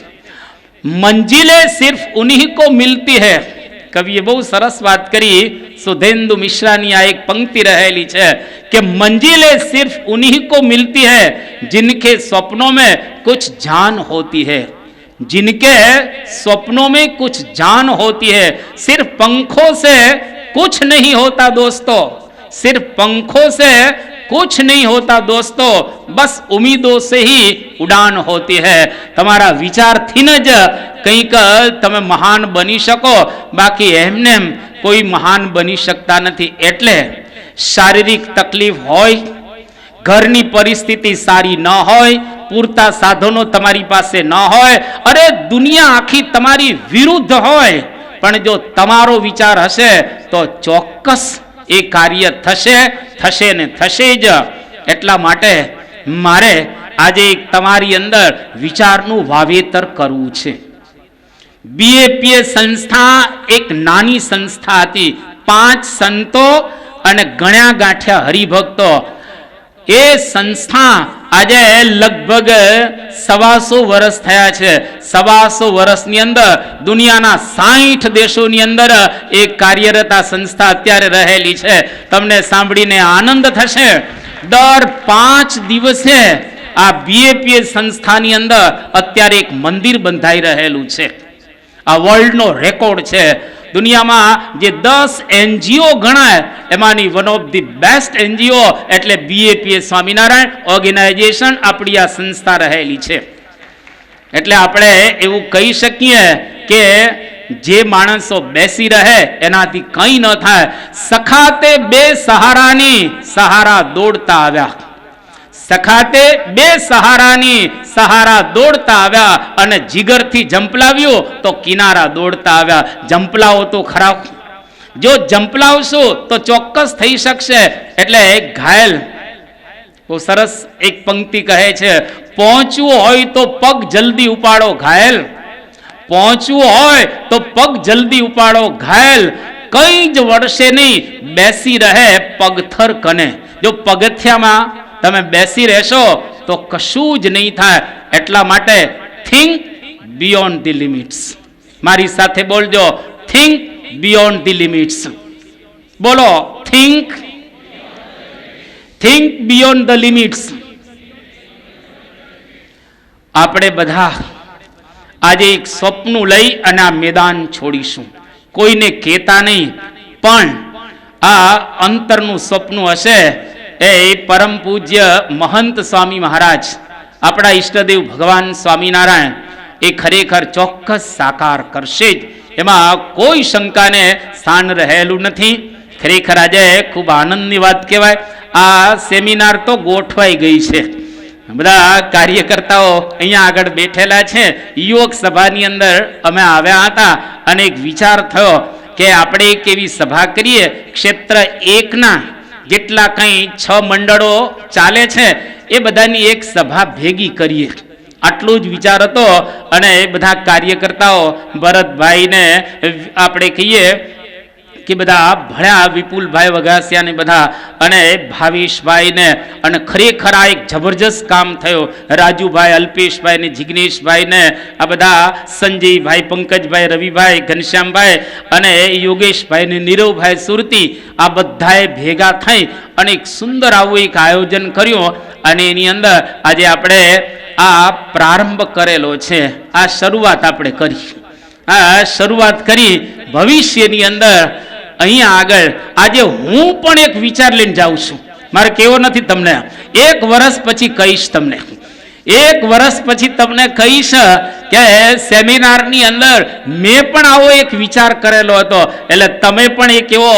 મંજિલે સિર્ફ ઉन्हीं को मिलती है. કવિએ બહુ સરસ વાત કરી. સુધેન્દુ મિશ્રાની આ એક પંક્તિ રહેલી છે કે મંજિલે સિર્ફ उन्हीं को मिलती है जिनके सपनों में कुछ जान होती है. जिनके स्वप्नों में कुछ जान होती है. सिर्फ पंखों से कुछ नहीं होता दोस्तों, सिर्फ पंखों से कुछ नहीं होता दोस्तों, बस उम्मीदों से ही उड़ान होती है. તમારા વિચારથી જ કંઈક તમે મહાન બની શકો, બાકી એમને કોઈ મહાન બની શકતા નથી. એટલે શારીરિક તકલીફ હોય, ઘરની પરિસ્થિતિ સારી ન હોય, પૂરતા સાધનો તમારી પાસે ન હોય, અરે દુનિયા આખી તમારી વિરુદ્ધ હોય, પણ જો તમારો વિચાર હશે તો ચોક્કસ એ કાર્ય થશે, થશે ને થશે જ. એટલા માટે મારે આજે તમારી અંદર વિચારનું વાવેતર કરવું છે. બીએપીએ સંસ્થા એક નાની સંસ્થા હતી. 5 સંતો અને ગણ્યા ગાંઠ્યા હરિભક્તો. એ સંસ્થા આજે લગભગ 125 વર્ષ થયા છે. 125 વર્ષની અંદર દુનિયાના 60 દેશોની અંદર એ કાર્યરત આ સંસ્થા અત્યારે રહેલી છે. તમને સાંભળીને આનંદ થશે. દર 5 દિવસે આ બીએપીએ સંસ્થાની અંદર અત્યારે એક મંદિર બંધાઈ રહેલું છે. આ વર્લ્ડનો રેકોર્ડ છે. દુનિયામાં જે 10 એનજીઓ ગણાય એમાંની one of the best NGO એટલે બીએપીએ સ્વામિનારાયણ ઓર્ગેનાઇઝેશન આપણી આ સંસ્થા રહેલી છે. એટલે આપણે એવું કહી શકીએ કે જે માણસો બેસી રહે એનાથી કંઈ ન થાય. સખાતે 2 સહારાની સહારા દોડતા આવ્યા. સખાતે 2 સહારાની સહારા દોડતા આવ્યા, અને જીગરથી જંપલાવ્યું તો કિનારા દોડતા આવ્યા. જંપલાવો તો ખરા, જો જંપલાવશો તો ચોક્કસ થઈ શકશે. એટલે ઘાયલ બહુ સરસ એક પંક્તિ કહે છે, પહોંચવું હોય તો પગ જલ્દી ઉપાડો ઘાયલ, પહોંચવું હોય તો પગ જલ્દી ઉપાડો ઘાયલ, કઈ જ વળશે નહીં બેસી રહે પગથર કને. જો પગથિયામાં તમે બેસી રહેશો તો કશું જ નહીં થાય. એટલા માટે થિંક બિયોન્ડ ધી લિમિટ્સ. મારી સાથે બોલજો, થિંક બિયોન્ડ ધી લિમિટ્સ. બોલો, થિંક બિયોન્ડ ધ લિમિટ્સ. આપણે બધા આજે એક સ્વપ્ન લઈ અને આ મેદાન છોડીશું. કોઈને કહેતા નહીં, પણ આ અંતરનું સ્વપ્ન હશે. એ પરમ પૂજ્ય મહંત સ્વામી મહારાજ, આપણા ઈષ્ટદેવ ભગવાન સ્વામિનારાયણ, એ ખરેખર ચોક્કસ સાકાર કરશે જ. એમાં કોઈ શંકાને સ્થાન રહેલું નથી. ખરેખર આજે ખૂબ આનંદની વાત કહેવાય. આ સેમિનાર તો ગોઠવાઈ ગઈ છે. બધા કાર્યકર્તાઓ અહીંયા આગળ બેઠેલા છે. યુવક સભાની અંદર અમે આવ્યા હતા અને એક વિચાર થયો કે આપણે એક એવી સભા કરીએ, ક્ષેત્ર 1ના જેટલા કંઈ 6 મંડળો ચાલે છે એ બધાની એક સભા ભેગી કરીએ. આટલો જ વિચાર હતો. અને એ બધા કાર્યકર્તાઓ, ભરતભાઈને આપણે કહીએ કે બધા ભણ્યા, વિપુલભાઈ વઘાસિયાને બધા, અને ભાવેશભાઈને, અને ખરેખર આ એક જબરજસ્ત કામ થયો. રાજુભાઈ, અલ્પેશભાઈ ને જિગ્નેશભાઈને, આ બધા સંજયભાઈ, પંકજભાઈ, રવિભાઈ, ઘનશ્યામભાઈ અને યોગેશભાઈ ને નીરવભાઈ સુરતી, આ બધાએ ભેગા થઈ અને એક સુંદર આવું એક આયોજન કર્યું. અને એની અંદર આજે આપણે આ પ્રારંભ કરેલો છે. આ શરૂઆત આપણે કરી. આ શરૂઆત કરી ભવિષ્યની અંદર અહીંયા આગળ આજે હું પણ એક વિચાર લઈને જાઉં છું. મારે કેવો નથી તમને, 1 વર્ષ પછી કહીશ તમને. 1 વર્ષ પછી તમને કહીશ કે સેમિનારની અંદર મેં પણ આવો એક વિચાર કરેલો હતો. એટલે તમે પણ એક એવો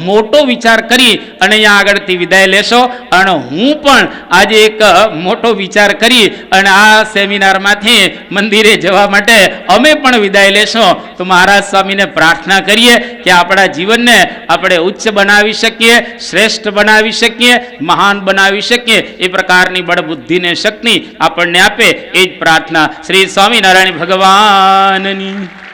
મોટો વિચાર કરી અને અહીંયા આગળથી વિદાય લેશો. અને હું પણ આજે એક મોટો વિચાર કરી અને આ સેમિનારમાંથી મંદિરે જવા માટે અમે પણ વિદાય લેશો. તો મહારાજ સ્વામીને પ્રાર્થના કરીએ કે આપણા જીવનને આપણે ઉચ્ચ બનાવી શકીએ, શ્રેષ્ઠ બનાવી શકીએ, મહાન બનાવી શકીએ. એ પ્રકારની બળબુદ્ધિને શક્તિ આપણને આપે, એ જ પ્રાર્થના. શ્રી સ્વામિનારાયણ ભગવાનની.